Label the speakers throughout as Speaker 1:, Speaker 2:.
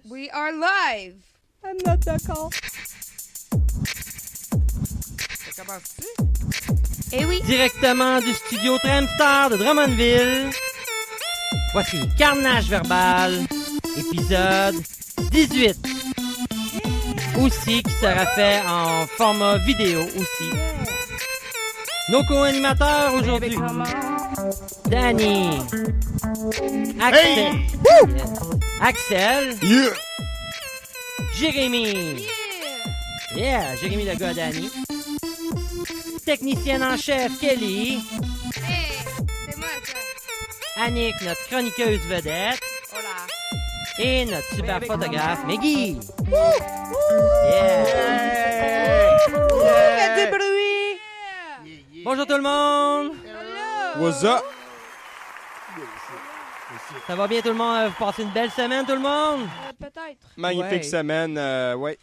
Speaker 1: We are live!
Speaker 2: I'm not d'accord.
Speaker 1: Ça commence-tu?
Speaker 2: Eh oui.
Speaker 3: Directement du studio Tramstar de Drummondville, voici Carnage Verbal, épisode 18. Aussi, qui sera fait en format vidéo aussi. Nos co-animateurs aujourd'hui, Danny, Axel, Axel, Jérémy, Jérémy le gars Danny, technicienne en chef Kelly,
Speaker 1: Hey! C'est moi, ça!
Speaker 3: Annick, notre chroniqueuse vedette,
Speaker 1: Hola!
Speaker 3: et notre super
Speaker 1: avec
Speaker 3: photographe
Speaker 1: maman.
Speaker 3: Meggy.
Speaker 1: Faites du bruit!
Speaker 3: Bonjour tout le monde!
Speaker 4: What's up?
Speaker 3: Ça va bien tout le monde? Vous passez une belle semaine tout le monde?
Speaker 2: Peut-être.
Speaker 4: Magnifique
Speaker 1: Ouais.
Speaker 4: semaine, ouais.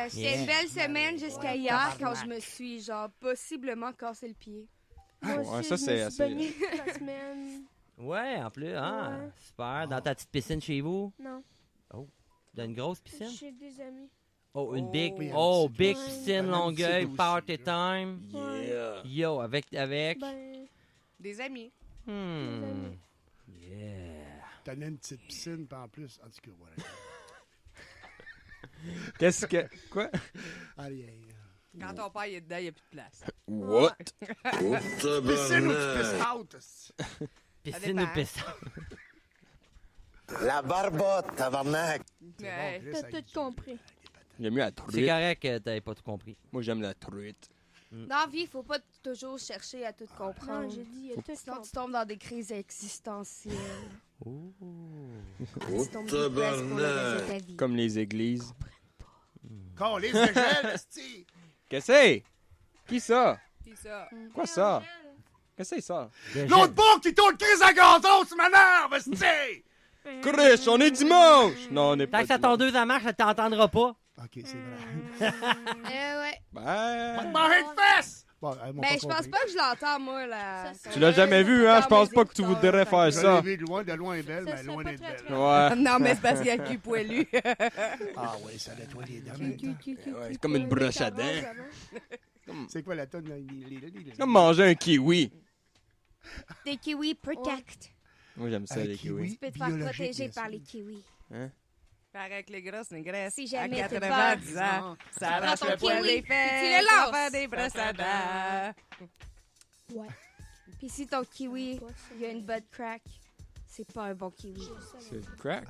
Speaker 1: C'était
Speaker 3: Yeah.
Speaker 1: une belle semaine jusqu'à hier quand je me suis, genre, possiblement cassé le pied.
Speaker 2: Moi
Speaker 4: Ouais,
Speaker 2: aussi,
Speaker 4: ça,
Speaker 2: je
Speaker 4: c'est
Speaker 2: me suis
Speaker 4: assez-
Speaker 2: baignée toute la semaine.
Speaker 3: Ouais, en plus, hein?
Speaker 2: Ouais.
Speaker 3: Super. Dans ta petite piscine chez vous?
Speaker 2: Non,
Speaker 3: Dans une grosse piscine?
Speaker 2: j'ai des amis.
Speaker 3: Oh, une
Speaker 1: Oh.
Speaker 3: big,
Speaker 1: Oui,
Speaker 3: oh,
Speaker 2: petit
Speaker 3: big
Speaker 2: peu.
Speaker 3: piscine
Speaker 5: Un
Speaker 3: Longueuil,
Speaker 5: petit
Speaker 3: party
Speaker 5: aussi,
Speaker 3: time.
Speaker 2: Ouais.
Speaker 3: Yo, avec.
Speaker 2: Ben,
Speaker 1: Des amis.
Speaker 3: Hmm. Yeah.
Speaker 5: T'as une petite piscine, puis en plus, en tout cas, voilà.
Speaker 4: Qu'est-ce que. Quoi?
Speaker 5: Allez,
Speaker 1: Quand ton père est dedans, il n'y a plus de place.
Speaker 4: What?
Speaker 5: piscine ou tu pisses out?
Speaker 3: Piscine
Speaker 1: dépend.
Speaker 3: ou piscine?
Speaker 6: La barbotte, tabarnak!
Speaker 1: Ouais.
Speaker 2: t'as tout compris.
Speaker 4: J'aime mieux la
Speaker 3: C'est
Speaker 4: truite.
Speaker 3: correct que t'avais pas tout compris.
Speaker 4: Moi, j'aime la truite.
Speaker 1: Dans la vie, il faut pas toujours chercher à tout
Speaker 2: Non,
Speaker 1: comprendre.
Speaker 2: j'ai dit, il y a tout
Speaker 1: Sinon, tu
Speaker 2: compris.
Speaker 1: tombes dans des crises existentielles.
Speaker 3: Ouh.
Speaker 1: Tu tombes dépresse pour le reste de ta vie.
Speaker 4: Comme les églises.
Speaker 5: Quand les égèles, esti!
Speaker 4: Qu'est-ce que c'est? Qui ça?
Speaker 1: C'est ça.
Speaker 4: Quoi ça? Qu'est-ce que c'est ça?
Speaker 5: L'autre bord qui tourne 15 à gazon, tu m'énerves, esti!
Speaker 4: Chris, on est dimanche! Non, on est
Speaker 3: Tant
Speaker 4: pas
Speaker 3: que ça
Speaker 4: dimanche.
Speaker 3: tondeuse à marche, elle t'entendra pas.
Speaker 5: Ok, c'est vrai.
Speaker 1: Ouais.
Speaker 4: Ben...
Speaker 5: Manger de fesses! Bon, elles m'ont
Speaker 1: Ben,
Speaker 5: pas
Speaker 1: je pense
Speaker 5: compris.
Speaker 1: pas que je l'entends, moi, là.
Speaker 2: Ça,
Speaker 4: Tu l'as jamais vu, hein? Je pense pas que tu voudrais faire
Speaker 5: Je
Speaker 4: ça.
Speaker 5: l'ai vu de loin est belle,
Speaker 2: Ça
Speaker 5: mais
Speaker 2: serait
Speaker 5: loin
Speaker 2: pas
Speaker 5: d'être
Speaker 2: très,
Speaker 5: belle.
Speaker 2: très-
Speaker 4: Ouais.
Speaker 1: Non, mais c'est parce qu'il y a le cul poilu.
Speaker 5: Ah oui, ça nettoie les dents. maintenant.
Speaker 4: Ouais, c'est comme une broche à dents.
Speaker 5: C'est quoi la tonne?
Speaker 4: Comme manger un kiwi.
Speaker 1: Des kiwis protect.
Speaker 4: Moi, j'aime ça,
Speaker 5: Un
Speaker 4: les kiwis.
Speaker 5: kiwi.
Speaker 1: Tu peux te faire
Speaker 5: Biologique,
Speaker 1: protéger
Speaker 5: bien
Speaker 1: par
Speaker 5: sûr.
Speaker 1: les kiwis.
Speaker 7: Paraît que les grosses négresses,
Speaker 1: Si jamais
Speaker 7: à
Speaker 1: t'es
Speaker 7: 90
Speaker 1: peur.
Speaker 7: ans, ça arrache
Speaker 1: ton
Speaker 7: le poil
Speaker 1: kiwi,
Speaker 7: des fesses,
Speaker 1: puis tu le lances.
Speaker 7: ça fait des brosses à dents.
Speaker 2: Ouais.
Speaker 1: Puis si ton kiwi, il y a une butt crack, c'est pas un bon kiwi.
Speaker 4: C'est crack.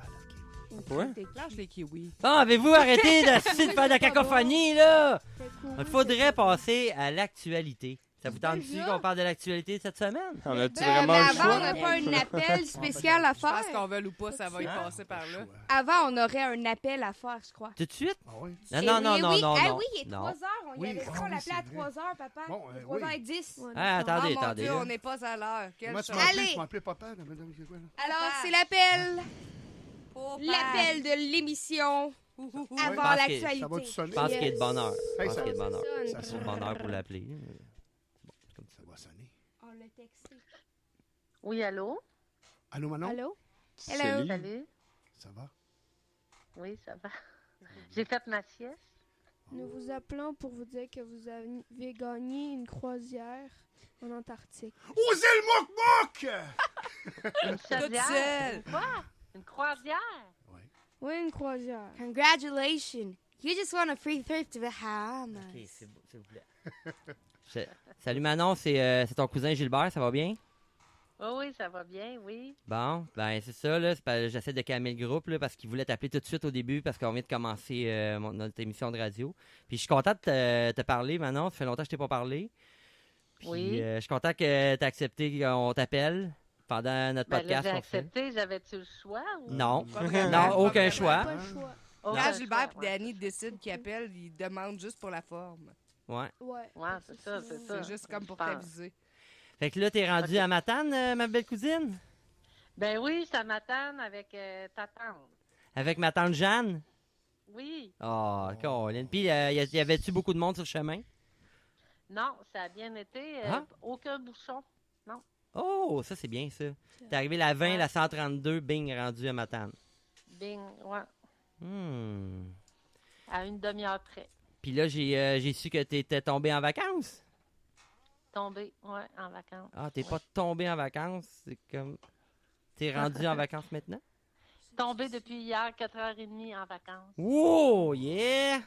Speaker 1: Une
Speaker 4: Ouais.
Speaker 1: craque de kiwi.
Speaker 7: Lâche les kiwis.
Speaker 3: Bon, avez-vous arrêté de faire de la cacophonie, là?
Speaker 2: C'est cool.
Speaker 3: Il faudrait passer à l'actualité. Ça vous tente-tu
Speaker 2: Déjà?
Speaker 3: qu'on parle de l'actualité cette semaine?
Speaker 4: On a-tu
Speaker 1: Mais
Speaker 4: vraiment le
Speaker 1: avant, on
Speaker 4: choix?
Speaker 1: n'a pas un appel spécial à
Speaker 7: Je pense
Speaker 1: faire.
Speaker 7: qu'on veut ou pas, ça va y passer par là.
Speaker 1: Avant, on aurait un appel à faire, je crois.
Speaker 3: Tout de suite?
Speaker 5: Ah oui?
Speaker 3: Non,
Speaker 1: Eh
Speaker 3: non,
Speaker 1: oui,
Speaker 3: non, non,
Speaker 1: oui.
Speaker 3: non,
Speaker 1: Ah
Speaker 3: non.
Speaker 1: oui, il est
Speaker 3: Non.
Speaker 1: 3 heures. On y
Speaker 5: Oui,
Speaker 1: avait dit
Speaker 5: ah
Speaker 1: qu'on
Speaker 5: oui,
Speaker 1: l'appelait
Speaker 5: c'est
Speaker 1: à
Speaker 5: vrai.
Speaker 1: 3 heures, papa.
Speaker 5: Bon,
Speaker 1: 3h10.
Speaker 2: Ouais.
Speaker 3: Ah, attendez,
Speaker 7: Oh mon
Speaker 3: attendez.
Speaker 7: Dieu, on n'est pas à l'heure. Quelle
Speaker 5: Moi, tu
Speaker 7: chance.
Speaker 5: m'appelles,
Speaker 1: Allez.
Speaker 5: tu m'appelles papa, là, madame, c'est quoi, là?
Speaker 1: Alors, c'est l'appel.
Speaker 7: Papa.
Speaker 1: L'appel de l'émission
Speaker 7: Ouh, ouh, ouh.
Speaker 1: avant
Speaker 3: pense que-
Speaker 1: l'actualité.
Speaker 5: Ça va-tu sonner?
Speaker 3: Je pense qu'il est de bonne heure. Je
Speaker 5: Hey,
Speaker 3: pense
Speaker 5: ça-
Speaker 3: qu'il est de bonne heure.
Speaker 1: Ça
Speaker 5: Ça
Speaker 3: C'est
Speaker 5: sonne.
Speaker 3: de bonne heure pour l'appeler.
Speaker 5: Ça va sonner.
Speaker 1: On l'a texté.
Speaker 8: Oui, allô?
Speaker 5: Allô, Manon?
Speaker 2: Allô?
Speaker 1: Hello.
Speaker 4: Céline?
Speaker 8: Salut?
Speaker 5: Ça va?
Speaker 8: Oui, ça va. J'ai fait ma sieste.
Speaker 2: Nous vous appelons pour vous dire que vous avez gagné une croisière en Antarctique.
Speaker 5: Osez le mouk-mouk!
Speaker 8: Une
Speaker 7: Toute
Speaker 8: chaudière?
Speaker 7: seule.
Speaker 8: Quoi? Une croisière?
Speaker 2: Oui, une croisière.
Speaker 1: Congratulations. You just won a free trip to the Bahamas.
Speaker 3: Ok, c'est beau, s'il vous plaît. Salut Manon, c'est ton cousin Gilbert, ça va bien?
Speaker 8: Oh oui, ça va bien, oui.
Speaker 3: Bon, ben c'est ça, là. J'essaie de calmer le groupe, là, parce qu'il voulait t'appeler tout de suite au début, parce qu'on vient de commencer notre émission de radio. Puis je suis content de te parler, Manon. Ça fait longtemps que je t'ai pas parlé. Puis
Speaker 8: Oui.
Speaker 3: je suis content que tu as accepté qu'on t'appelle pendant notre
Speaker 8: Ben là,
Speaker 3: podcast.
Speaker 8: j'ai
Speaker 3: qu'on fait.
Speaker 8: accepté. J'avais-tu le choix? Ou...
Speaker 3: Non,
Speaker 7: Pas vraiment.
Speaker 3: non,
Speaker 7: Pas
Speaker 3: aucun
Speaker 7: vraiment.
Speaker 3: choix.
Speaker 2: Pas le choix.
Speaker 8: Aucun
Speaker 7: Quand
Speaker 8: choix,
Speaker 7: Gilbert et
Speaker 8: ouais.
Speaker 7: Danny décident qu'ils appellent, ils demandent juste pour la forme.
Speaker 3: Ouais.
Speaker 2: Ouais.
Speaker 8: Ouais, c'est ça, c'est ça.
Speaker 7: C'est juste comme pour
Speaker 8: Je pense.
Speaker 7: t'aviser.
Speaker 3: Fait que là, t'es rendu
Speaker 8: Ok.
Speaker 3: à Matane, ma belle cousine?
Speaker 8: Ben oui, ça m'attend avec ta tante.
Speaker 3: Avec ma tante Jeanne?
Speaker 8: Oui.
Speaker 3: Oh, Colin. Puis, y avait-tu beaucoup de monde sur le chemin?
Speaker 8: Non, ça a bien été.
Speaker 3: Ah.
Speaker 8: Aucun bouchon.
Speaker 3: Oh, ça, c'est bien, ça. T'es arrivé la 20,
Speaker 8: Ouais.
Speaker 3: la 132, bing, rendu à Matane.
Speaker 8: Bing, ouais. À une demi-heure près.
Speaker 3: Puis là, j'ai su que t'étais tombé en vacances.
Speaker 8: Tombé, ouais, en vacances.
Speaker 3: Ah, t'es
Speaker 8: ouais.
Speaker 3: pas tombé en vacances. C'est comme... T'es rendu en vacances maintenant?
Speaker 8: Tombé depuis hier, 4h30 en vacances.
Speaker 3: Wow, yeah!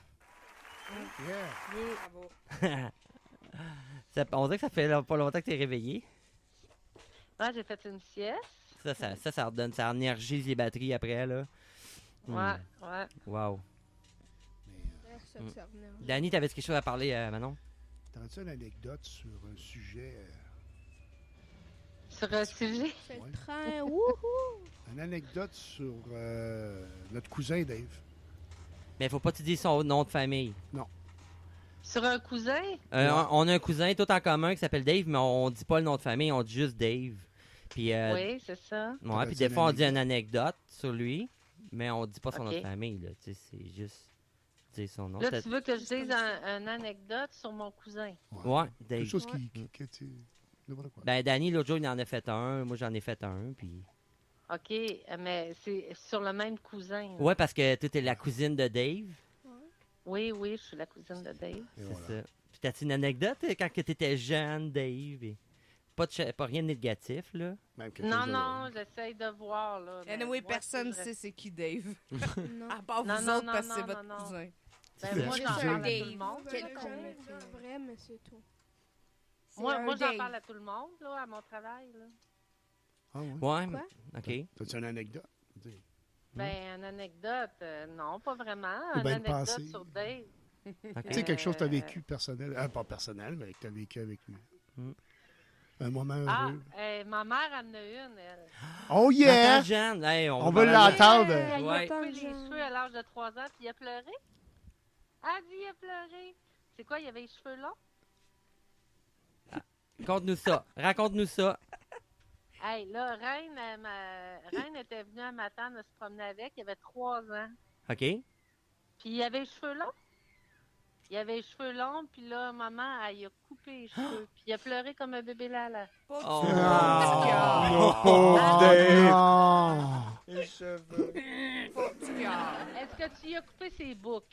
Speaker 8: Yeah.
Speaker 3: On dirait que ça fait pas longtemps que t'es réveillé.
Speaker 8: Ouais, j'ai fait une sieste.
Speaker 3: Ça redonne, ça énergise les batteries après, là.
Speaker 8: Ouais, ouais.
Speaker 3: Wow.
Speaker 2: Ça te sert bien.
Speaker 3: Danny, t'avais quelque chose à parler, Manon?
Speaker 5: T'as-tu une anecdote sur un sujet?
Speaker 8: Sur un sujet?
Speaker 2: C'est
Speaker 5: Ouais.
Speaker 2: le train, wouhou!
Speaker 5: Une anecdote sur notre cousin Dave.
Speaker 3: Mais faut pas te dire son nom de famille.
Speaker 8: Sur un cousin?
Speaker 3: On a un cousin tout en commun qui s'appelle Dave, mais on dit pas le nom de famille, on dit juste Dave. Puis,
Speaker 8: Oui, c'est ça.
Speaker 3: ouais, puis des fois, on dit une anecdote sur lui, mais on dit pas son nom de
Speaker 8: Ok.
Speaker 3: famille, là. Tu sais, c'est juste dire son nom.
Speaker 8: Là, tu veux que je dise une anecdote sur mon cousin?
Speaker 3: Ouais, Dave.
Speaker 5: Quelque chose que tu... N'importe quoi.
Speaker 3: Ben, Danny, l'autre jour, il en a fait un. Moi, j'en ai fait un, puis...
Speaker 8: OK, mais c'est sur le même cousin. là.
Speaker 3: Ouais, parce que toi, t'es la cousine de Dave.
Speaker 8: Oui, oui, je suis la cousine de Dave.
Speaker 5: Et
Speaker 3: C'est
Speaker 5: voilà.
Speaker 3: ça. Puis t'as-tu une anecdote quand que t'étais jeune, Dave? Et pas rien de négatif, là?
Speaker 5: Même quelque
Speaker 8: Non,
Speaker 5: chose de-
Speaker 8: non, j'essaye de voir, là. mais
Speaker 7: Anyway,
Speaker 8: moi,
Speaker 7: personne ne
Speaker 8: c'est-
Speaker 7: sait c'est qui Dave.
Speaker 2: Non.
Speaker 7: À part
Speaker 8: Non,
Speaker 7: vous
Speaker 8: non,
Speaker 7: autres,
Speaker 8: non,
Speaker 7: parce que c'est
Speaker 8: non,
Speaker 7: votre
Speaker 8: non, non.
Speaker 7: cousin.
Speaker 8: Ben, moi,
Speaker 2: C'est
Speaker 8: j'en
Speaker 2: un
Speaker 8: parle à tout
Speaker 1: Dave.
Speaker 8: le monde.
Speaker 1: Quel
Speaker 2: J'en
Speaker 1: con.
Speaker 2: ai un vrai, mais c'est tout.
Speaker 8: Moi,
Speaker 1: un
Speaker 8: j'en
Speaker 1: Dave.
Speaker 8: parle à tout le monde, là, à mon travail, là.
Speaker 5: Ah ouais?
Speaker 3: Ouais,
Speaker 2: Quoi?
Speaker 3: OK.
Speaker 5: T'as-tu une anecdote? Dis.
Speaker 8: Ben, une anecdote, non, pas vraiment.
Speaker 5: Ou
Speaker 8: Une
Speaker 5: ben le
Speaker 8: anecdote
Speaker 5: passé.
Speaker 8: sur Dave.
Speaker 3: OK.
Speaker 5: Tu sais, quelque chose que tu as vécu personnel. Pas personnel, mais que tu as vécu avec lui.
Speaker 3: Mm.
Speaker 5: Un moment
Speaker 8: Ah,
Speaker 5: heureux.
Speaker 8: ma mère en a une, elle.
Speaker 5: Oh
Speaker 3: Attends,
Speaker 5: yeah!
Speaker 3: Jeanne, hey,
Speaker 5: On
Speaker 3: va
Speaker 5: veut
Speaker 3: parler-
Speaker 5: l'entendre.
Speaker 8: Elle
Speaker 3: Ouais.
Speaker 8: a coupé les
Speaker 2: Jeanne.
Speaker 8: cheveux à l'âge de 3 ans, puis il a pleuré. Elle dit, il a pleuré. C'est quoi, il avait les cheveux longs?
Speaker 3: Raconte-nous ça. Raconte-nous ça.
Speaker 8: Hey, là, Reine était venue un matin de se promener avec, il avait 3 ans.
Speaker 3: OK?
Speaker 8: Puis il avait les cheveux longs. Il avait les cheveux longs, puis là, maman, elle y a coupé les cheveux. Puis il a pleuré comme un bébé Lala.
Speaker 3: Oh.
Speaker 5: Ah,
Speaker 7: pauvre
Speaker 5: Dave!
Speaker 4: Les cheveux.
Speaker 7: Petit cœur.
Speaker 8: Est-ce que tu y as coupé ses boucles?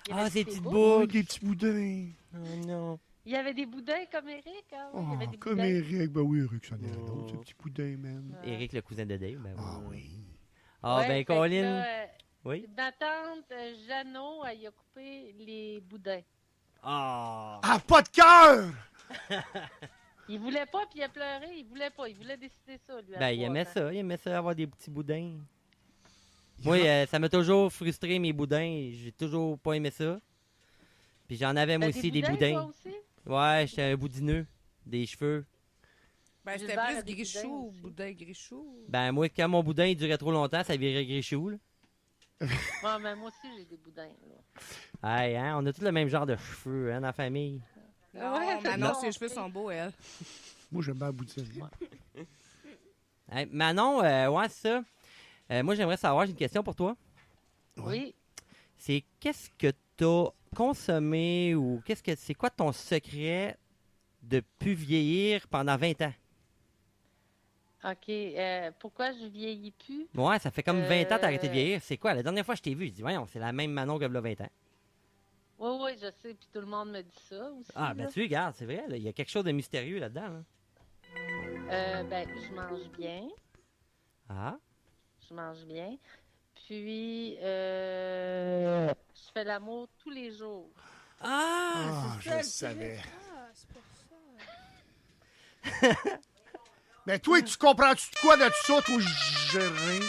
Speaker 8: Il
Speaker 3: Ah,
Speaker 8: avait
Speaker 3: ces
Speaker 8: des
Speaker 3: petites
Speaker 8: boucles.
Speaker 5: Oh,
Speaker 3: boucles.
Speaker 5: des petits boudins.
Speaker 3: Oh non.
Speaker 8: Il y avait des boudins comme Eric, hein? Oui, il y avait
Speaker 5: Oh,
Speaker 8: des
Speaker 5: comme
Speaker 8: boudins.
Speaker 5: Eric. Ben oui, Eric, c'en est un
Speaker 3: Oh.
Speaker 5: autre, ce petit boudin, man.
Speaker 3: Éric, le cousin de Dave. Ben,
Speaker 5: Ah
Speaker 3: oui.
Speaker 5: oui.
Speaker 3: Ah,
Speaker 8: Ouais,
Speaker 3: ben,
Speaker 8: fait que
Speaker 3: Colin.
Speaker 8: là,
Speaker 3: Oui.
Speaker 8: ma tante Jeannot, elle y a coupé les boudins.
Speaker 3: Ah.
Speaker 5: Ah, pas de cœur!
Speaker 8: Il voulait pas, puis il a pleuré. Il voulait pas. Il voulait décider ça, lui. à
Speaker 3: Ben, il
Speaker 8: 3
Speaker 3: aimait
Speaker 8: ans.
Speaker 3: ça. Il aimait ça, avoir des petits boudins. Moi, ça m'a toujours frustré, mes boudins. J'ai toujours pas aimé ça. Puis j'en avais, moi
Speaker 8: T'as
Speaker 3: aussi, des
Speaker 8: toi
Speaker 3: boudins.
Speaker 8: aussi?
Speaker 3: Ouais, j'étais un boudineux. Des cheveux.
Speaker 7: Ben, c'était
Speaker 8: Gilbert
Speaker 7: plus
Speaker 8: a des
Speaker 7: Grichou
Speaker 8: boudins
Speaker 7: ou
Speaker 8: aussi.
Speaker 7: Boudin Grichou.
Speaker 3: Ben, moi, quand mon boudin il durait trop longtemps, ça virait grichou, là.
Speaker 8: Ouais, mais moi aussi, j'ai des boudins. Là.
Speaker 3: Hey, hein, on a tous le même genre de cheveux, hein, dans la famille.
Speaker 7: Non,
Speaker 8: Ouais,
Speaker 7: Manon,
Speaker 8: non,
Speaker 7: ses cheveux
Speaker 8: c'est-
Speaker 7: sont beaux, elle.
Speaker 5: Moi, j'aime bien la boudine.
Speaker 3: Hey, Manon, ouais, c'est ça. Moi, j'aimerais savoir, j'ai une question pour toi.
Speaker 8: Oui.
Speaker 3: C'est qu'est-ce que t'as consommé ou c'est quoi ton secret de plus vieillir pendant 20 ans?
Speaker 8: OK. Pourquoi je vieillis plus?
Speaker 3: Ouais, ça fait comme 20 ans que t'as arrêté de vieillir. C'est quoi? La dernière fois que je t'ai vu, je dis, voyons, c'est la même Manon que là 20 ans.
Speaker 8: Oui, oui, je sais. Puis tout le monde me dit ça aussi.
Speaker 3: Ah, ben
Speaker 8: là.
Speaker 3: tu regardes, c'est vrai, là, il y a quelque chose de mystérieux là-dedans. Là.
Speaker 8: Ben, je mange bien.
Speaker 3: Ah,
Speaker 8: Je mange bien. Puis, je fais l'amour tous les jours.
Speaker 5: Ah,
Speaker 3: c'est ça,
Speaker 5: je savais.
Speaker 2: Ah, c'est pour ça.
Speaker 5: Mais toi, tu comprends-tu de quoi de ça, toi, gérer?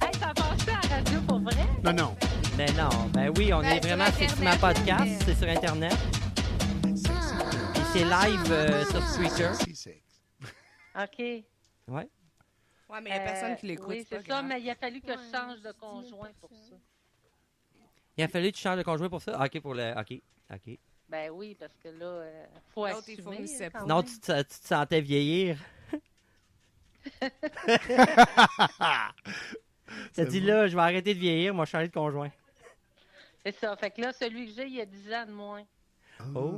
Speaker 8: Hey, t'as pensé à la radio pour vrai?
Speaker 5: Non, non.
Speaker 3: Ben non, ben oui, on
Speaker 1: Ben,
Speaker 3: est
Speaker 1: sur
Speaker 3: vraiment sur ma
Speaker 1: Internet,
Speaker 3: podcast,
Speaker 1: mais-
Speaker 3: c'est sur Internet. Et c'est live sur Twitter.
Speaker 5: C'est sexe.
Speaker 8: OK.
Speaker 3: Ouais.
Speaker 7: Ouais, mais il n'y a personne qui l'écoute.
Speaker 8: Oui,
Speaker 7: pas
Speaker 8: c'est ça,
Speaker 7: grave.
Speaker 8: mais il a fallu que
Speaker 2: Ouais,
Speaker 8: je change de
Speaker 2: je dis
Speaker 8: conjoint pour
Speaker 2: personne.
Speaker 8: ça.
Speaker 3: Il a fallu que tu changes de conjoint pour ça? Ah, OK, pour le. OK.
Speaker 8: Ben oui, parce que là, faut
Speaker 7: L'autre, il
Speaker 8: assumer.
Speaker 7: fournissait
Speaker 8: quand
Speaker 7: pas.
Speaker 3: Non,
Speaker 8: même.
Speaker 3: tu te sentais vieillir. T'as dit là, je vais arrêter de vieillir, moi, changer de conjoint.
Speaker 8: C'est ça. Fait que là, celui que j'ai, il y a 10 ans de moins.
Speaker 3: Oh.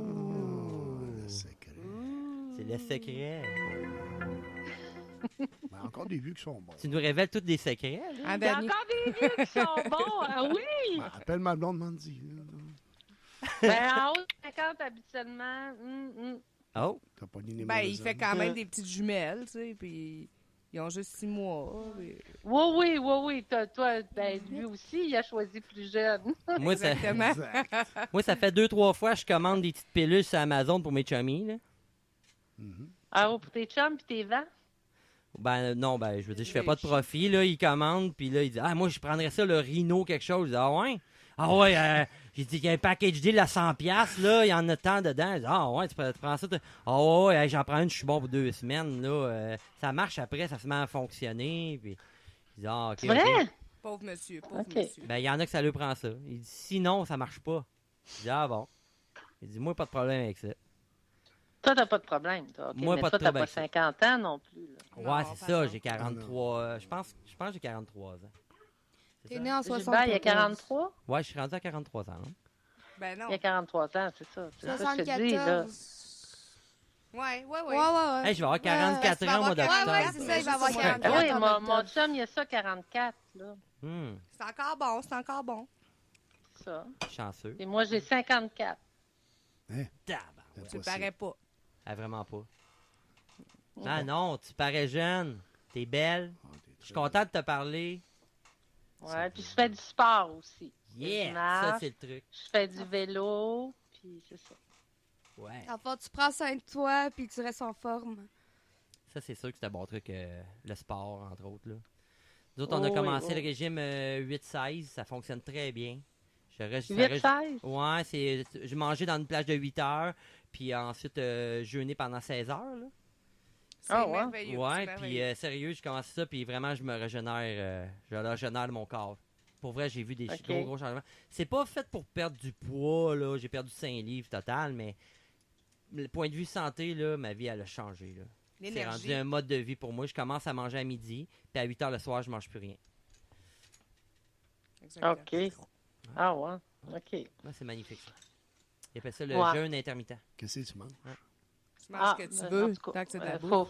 Speaker 5: Le secret.
Speaker 3: C'est le secret.
Speaker 5: Ben, encore des vieux qui sont bons.
Speaker 3: Tu nous révèles tous des secrets. là.
Speaker 7: En
Speaker 8: Il y a
Speaker 7: dernier.
Speaker 8: encore des vieux qui sont bons, ah oui!
Speaker 5: Ben, appelle ma blonde Mandy.
Speaker 8: Ben, en haut de 50, habituellement,
Speaker 3: Oh,
Speaker 5: T'as pas ni les
Speaker 7: Ben, il
Speaker 5: mauvaises
Speaker 7: fait
Speaker 5: hommes.
Speaker 7: quand même des petites jumelles, tu sais, puis ils ont juste 6 mois. puis-
Speaker 8: oui. Toi, ben, lui aussi, il a choisi plus jeune.
Speaker 3: moi, ça,
Speaker 7: Exactement.
Speaker 5: Exact.
Speaker 3: moi, ça fait 2-3 fois que je commande des petites pilules sur Amazon pour mes chummies. Là.
Speaker 5: Mhm.
Speaker 8: Ah, pour tes chums pis tes vents?
Speaker 3: Ben non, ben je veux dire, je fais
Speaker 7: Les
Speaker 3: pas de profit. Là, il commande, puis là, il dit « Ah, moi, je prendrais ça, le Rhino, quelque chose. » Je dis « Ah ouais? Ah ouais, j'ai dit, il y a un package deal à 100$, là, il y en a tant dedans. » Je dis « Ah ouais, tu prends ça? Ah ouais, hey, j'en prends une, je suis bon pour 2 semaines. Là, ça marche après, ça se met à fonctionner. » Puis il dit « Ah, ok.
Speaker 8: C'est vrai?
Speaker 3: ok.
Speaker 7: Pauvre monsieur, pauvre
Speaker 8: Ok.
Speaker 7: monsieur.
Speaker 3: Ben, il y en a que ça lui prend ça. Il dit « Sinon, ça marche pas. » Je dis « Ah bon. » Il dit « Moi, pas de problème avec ça. »
Speaker 8: Toi, t'as pas de problème, toi. OK,
Speaker 3: Moi,
Speaker 8: mais
Speaker 3: pas de
Speaker 8: toi, t'as
Speaker 3: trouble
Speaker 8: pas
Speaker 3: avec ça.
Speaker 8: 50 ans non plus. Là.
Speaker 7: Non,
Speaker 3: Ouais,
Speaker 7: pas
Speaker 3: c'est ça,
Speaker 7: ça.
Speaker 3: j'ai 43. Je pense que j'ai 43 ans. C'est
Speaker 1: T'es
Speaker 3: ça?
Speaker 1: né en
Speaker 8: Gilbert,
Speaker 1: 74.
Speaker 8: il y a 43?
Speaker 3: Ouais, je suis rendu à 43 ans. Hein?
Speaker 7: Ben non.
Speaker 8: Il y a 43 ans, c'est ça. C'est ça que je te
Speaker 2: 74.
Speaker 8: dis, là.
Speaker 7: Ouais.
Speaker 2: Ouais.
Speaker 3: Hey, je vais avoir 44
Speaker 7: tu vas
Speaker 3: ans au mois
Speaker 7: avoir
Speaker 3: d'octobre.
Speaker 1: Ouais, c'est ça, il va avoir
Speaker 7: Juste au
Speaker 1: 44.
Speaker 8: Ah oui,
Speaker 1: en
Speaker 8: mon
Speaker 1: octobre.
Speaker 8: chum, il y a ça, 44, là.
Speaker 7: C'est encore bon, c'est encore bon.
Speaker 8: Ça.
Speaker 3: Chanceux.
Speaker 8: Et moi, j'ai 54.
Speaker 3: Tabarouette.
Speaker 5: C'est
Speaker 7: Tu
Speaker 5: possible.
Speaker 7: parais pas.
Speaker 3: Ah, vraiment pas. Ah non, tu parais jeune. T'es belle.
Speaker 5: Ah, t'es
Speaker 3: Je suis
Speaker 5: très
Speaker 3: content de te parler.
Speaker 8: Ouais, puis je fais du sport aussi.
Speaker 3: Yeah!
Speaker 8: Je
Speaker 3: Ça,
Speaker 8: marche,
Speaker 3: c'est le truc.
Speaker 8: je fais du vélo, puis c'est ça.
Speaker 3: Ouais.
Speaker 1: Enfin, tu prends soin de toi, puis tu restes en forme.
Speaker 3: Ça, c'est sûr que c'est un bon truc, le sport, entre autres. Là. Nous autres, on a
Speaker 8: Oh,
Speaker 3: commencé
Speaker 8: oui,
Speaker 3: le
Speaker 8: oui.
Speaker 3: régime 8-16. Ça fonctionne très bien. Ça reste-
Speaker 8: 8-16?
Speaker 3: Ouais, j'ai mangé dans une plage de 8 heures, puis ensuite jeûné pendant 16 heures. Là.
Speaker 7: C'est
Speaker 8: Ah ouais?
Speaker 7: merveilleux.
Speaker 3: Ouais,
Speaker 7: c'est
Speaker 3: puis
Speaker 7: merveilleux.
Speaker 3: sérieux, je commence ça, puis vraiment, je me régénère. Je régénère mon corps. Pour vrai, j'ai vu des
Speaker 8: Ok.
Speaker 3: gros changements. C'est pas fait pour perdre du poids, là. J'ai perdu 5 livres total, mais le point de vue santé, là, ma vie, elle a changé, là. C'est rendu
Speaker 7: L'énergie.
Speaker 3: un mode de vie pour moi. Je commence à manger à midi, puis à 8 heures le soir, je mange plus rien.
Speaker 7: Exactement.
Speaker 8: OK. Ah ouais, OK.
Speaker 3: Ouais, c'est magnifique, ça. Ils appellent ça le
Speaker 8: Ouais.
Speaker 3: jeûne intermittent.
Speaker 5: Qu'est-ce que tu manges?
Speaker 7: Tu manges ce que tu
Speaker 8: ben,
Speaker 7: veux,
Speaker 8: en tout cas,
Speaker 7: tant que c'est de la bouffe.
Speaker 8: faut...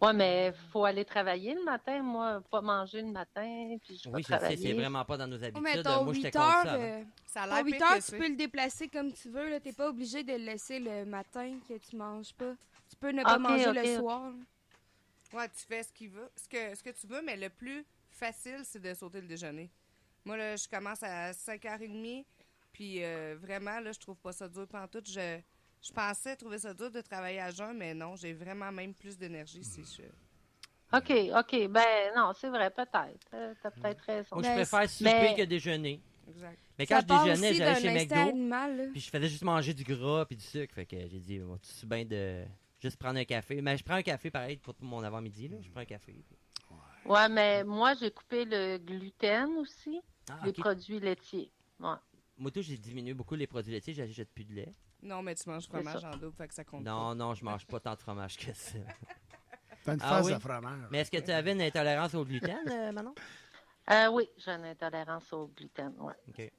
Speaker 8: Ouais, mais faut aller travailler le matin. Moi, pas manger le matin, puis je vais
Speaker 3: Oui, je sais,
Speaker 8: travailler.
Speaker 3: c'est vraiment pas dans nos
Speaker 1: Oh,
Speaker 3: habitudes.
Speaker 1: mais ton
Speaker 3: Moi, j'étais
Speaker 1: 8
Speaker 3: contre
Speaker 1: heures,
Speaker 3: ça avant.
Speaker 7: Ça a
Speaker 1: ton
Speaker 7: l'air
Speaker 1: 8
Speaker 7: pire
Speaker 1: heures,
Speaker 7: que
Speaker 1: tu
Speaker 7: c'est.
Speaker 1: peux le déplacer comme tu veux. Là. T'es pas obligé de le laisser le matin que tu manges pas. Tu peux ne
Speaker 8: Ok,
Speaker 1: pas manger
Speaker 8: ok,
Speaker 1: le
Speaker 8: ok.
Speaker 1: soir.
Speaker 7: Ouais, tu fais ce qu'il veut, ce que tu veux, mais le plus facile, c'est de sauter le déjeuner. Moi, là, je commence à 5h30, puis vraiment, là, je trouve pas ça dur pantoute. Je pensais trouver ça dur de travailler à jeun, mais non, j'ai vraiment même plus d'énergie si je...
Speaker 8: OK. Ben non, c'est vrai, peut-être. T'as peut-être raison.
Speaker 3: Moi, je
Speaker 1: Ben,
Speaker 3: préfère souper
Speaker 8: mais-
Speaker 3: que déjeuner.
Speaker 7: Exact.
Speaker 3: Mais
Speaker 1: Ça
Speaker 3: quand je
Speaker 1: part
Speaker 3: déjeunais,
Speaker 1: aussi
Speaker 3: j'allais
Speaker 1: d'un
Speaker 3: chez
Speaker 1: instinct
Speaker 3: McDo,
Speaker 1: animal. Là.
Speaker 3: puis je faisais juste manger du gras puis du sucre. Fait que j'ai dit, bon, tu bien de juste prendre un café. Mais je prends un café pareil pour mon avant-midi. Là. Je prends un café. puis-
Speaker 8: Ouais, mais moi, j'ai coupé le gluten aussi,
Speaker 3: Ah,
Speaker 8: les
Speaker 3: ok.
Speaker 8: produits laitiers. Ouais.
Speaker 3: Moi, tout, j'ai diminué beaucoup les produits laitiers. J'achète plus de lait.
Speaker 7: Non, mais tu manges
Speaker 8: C'est
Speaker 7: fromage
Speaker 8: ça.
Speaker 7: en double, fait que ça compte pas.
Speaker 3: Non, je mange pas tant de fromage que ça.
Speaker 5: T'as une
Speaker 3: Ah
Speaker 5: face
Speaker 3: oui?
Speaker 5: de fromage.
Speaker 3: Mais est-ce que tu avais une intolérance au gluten, Manon?
Speaker 8: Oui, j'ai une intolérance au gluten, ouais.
Speaker 3: OK.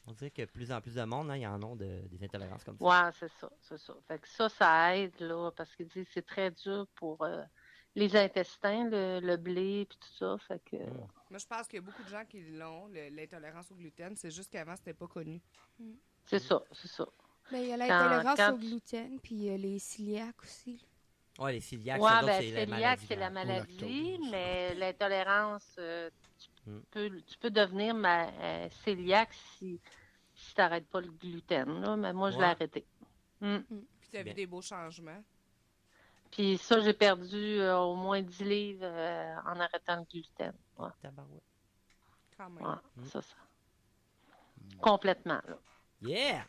Speaker 3: On dirait que de plus en plus de monde, hein, ils en ont des intolérances comme ça.
Speaker 8: Ouais, c'est ça. Fait que ça aide, là, parce qu'il dit que c'est très dur pour les intestins, le blé, puis tout ça. Fait que...
Speaker 7: Moi, je pense qu'il y a beaucoup de gens qui l'ont, l'intolérance au gluten. C'est juste qu'avant, c'était pas connu.
Speaker 8: C'est ça.
Speaker 1: Ben, il y a
Speaker 8: Quand-
Speaker 1: l'intolérance
Speaker 8: quand
Speaker 1: au gluten, puis les cœliaques aussi.
Speaker 3: Ouais, les cœliaques,
Speaker 8: Ouais,
Speaker 3: ça, d'autres,
Speaker 8: ben,
Speaker 3: c'est la
Speaker 8: cœliaque,
Speaker 3: maladie.
Speaker 8: c'est la
Speaker 3: grave.
Speaker 8: maladie,
Speaker 5: lactose.
Speaker 8: mais l'intolérance,
Speaker 3: Mm.
Speaker 8: tu peux devenir cœliaque si tu n'arrêtes pas le gluten, là, mais moi, je l'ai
Speaker 3: Ouais.
Speaker 8: arrêté. Mm.
Speaker 7: Puis tu as vu
Speaker 3: Bien.
Speaker 7: des beaux changements.
Speaker 8: Puis ça, j'ai perdu au moins 10 livres en arrêtant le gluten. Ouais,
Speaker 3: Tabarouette.
Speaker 7: Quand même.
Speaker 8: ouais,
Speaker 3: Mm.
Speaker 8: ça. Complètement, là.
Speaker 3: Yeah!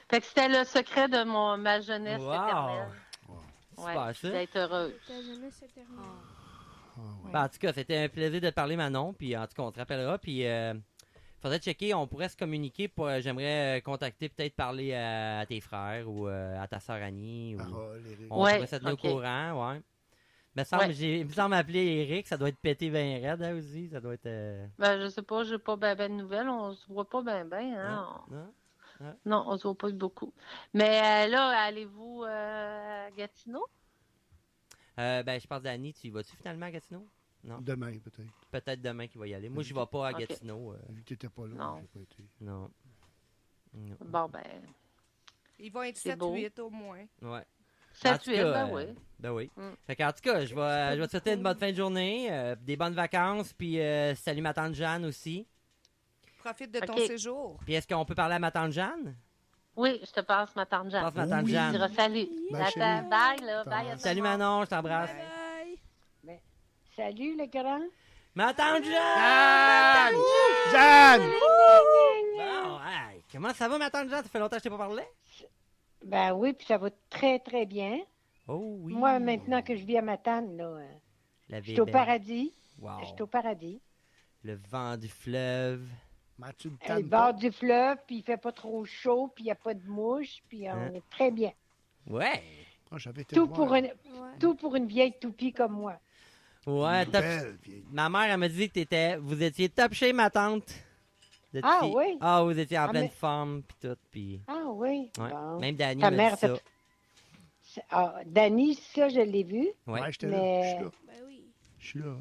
Speaker 8: Fait que c'était le secret de ma jeunesse
Speaker 3: Wow!
Speaker 8: éternelle.
Speaker 3: Super, ça.
Speaker 8: D'être heureuse.
Speaker 2: Ta jeunesse est terminée.
Speaker 3: Ben, en tout cas, c'était un plaisir de te parler, Manon. Puis en tout cas, on te rappellera. Puis faudrait checker, on pourrait se communiquer. J'aimerais contacter, peut-être parler à tes frères ou à ta sœur Annie. Ou...
Speaker 5: Parole, Éric.
Speaker 3: On
Speaker 8: Ouais,
Speaker 3: pourrait se tenir
Speaker 8: ok.
Speaker 3: au courant, ouais. Il me semble appeler Eric, ça doit être pété bien raide hein, aussi. Ça doit être.
Speaker 8: Ben, je sais pas, j'ai pas ben de nouvelles. On se voit pas ben, hein.
Speaker 3: Non?
Speaker 8: Non, on se voit pas beaucoup. Mais là, allez-vous à Gatineau?
Speaker 3: Ben, je pense, Danny, tu y vas-tu finalement à Gatineau? Non.
Speaker 4: Demain, peut-être.
Speaker 3: Peut-être demain qu'il va y aller. Moi, je vais pas à
Speaker 8: Ok.
Speaker 3: Gatineau.
Speaker 4: Vu que t'étais pas là,
Speaker 8: Non.
Speaker 4: j'ai pas été.
Speaker 3: Non. Non.
Speaker 8: Bon, ben,
Speaker 7: Ils vont être
Speaker 8: C'est beau.
Speaker 7: 7-8 au moins.
Speaker 3: Ouais.
Speaker 8: 7-8,
Speaker 3: cas,
Speaker 8: ben oui.
Speaker 3: Ben oui.
Speaker 8: Mm.
Speaker 3: Fait qu'en tout cas, je vais te souhaiter une bonne fin de journée, des bonnes vacances, puis salut ma tante Jeanne aussi.
Speaker 7: Profite de ton
Speaker 8: Ok.
Speaker 7: séjour.
Speaker 3: Puis est-ce qu'on peut parler à ma tante Jeanne?
Speaker 8: Oui, je te passe ma tante Jeanne.
Speaker 3: Passe ma tante
Speaker 4: Oui.
Speaker 8: Tu
Speaker 3: Jeanne.
Speaker 8: diras salut.
Speaker 4: Ben,
Speaker 8: Attends,
Speaker 4: chérie.
Speaker 8: bye, là. Bye à tout
Speaker 3: Salut
Speaker 8: le monde.
Speaker 3: Manon, je t'embrasse.
Speaker 2: Bye.
Speaker 9: Salut, le grand.
Speaker 3: Ma tante Jeanne!
Speaker 4: Jeanne!
Speaker 3: Bon, hey, comment ça va ma tante Jeanne? Ça fait longtemps que je t'ai pas parlé?
Speaker 9: Ben oui, puis ça va très, très bien.
Speaker 3: Oh oui.
Speaker 9: Moi, maintenant que je vis à Matane, là,
Speaker 3: La
Speaker 9: je
Speaker 3: vie
Speaker 9: suis au
Speaker 3: est belle.
Speaker 9: paradis.
Speaker 3: Wow.
Speaker 9: Je suis au paradis.
Speaker 3: Le vent du fleuve.
Speaker 4: Mathieu le
Speaker 9: Le
Speaker 4: tannes
Speaker 9: bord
Speaker 4: pas.
Speaker 9: du fleuve, puis il fait pas trop chaud, puis il n'y a pas de mouches, puis
Speaker 3: Hein?
Speaker 9: on est très bien.
Speaker 3: Ouais.
Speaker 4: Ah, j'avais été
Speaker 9: Tout
Speaker 4: voir.
Speaker 9: pour,
Speaker 2: Ouais.
Speaker 9: tout pour une vieille toupie comme moi.
Speaker 3: Ouais,
Speaker 4: Une
Speaker 3: top.
Speaker 4: belle vieille.
Speaker 3: Ma mère, elle m'a dit que vous étiez top shape, ma tante. Vous
Speaker 9: Ah
Speaker 3: étiez-
Speaker 9: oui?
Speaker 3: Ah, vous étiez en
Speaker 9: Ah,
Speaker 3: pleine
Speaker 9: mais-
Speaker 3: forme, puis tout, puis...
Speaker 9: Ah oui?
Speaker 3: Ouais.
Speaker 9: Bon.
Speaker 3: Même Dani
Speaker 9: Ta
Speaker 3: m'a
Speaker 9: mère,
Speaker 3: dit ça.
Speaker 9: Ah, Dani, ça, je l'ai vu.
Speaker 3: Ouais.
Speaker 4: Ouais, j'étais là.
Speaker 9: Mais-
Speaker 4: Je suis là.
Speaker 2: Ben oui.
Speaker 4: Je suis là.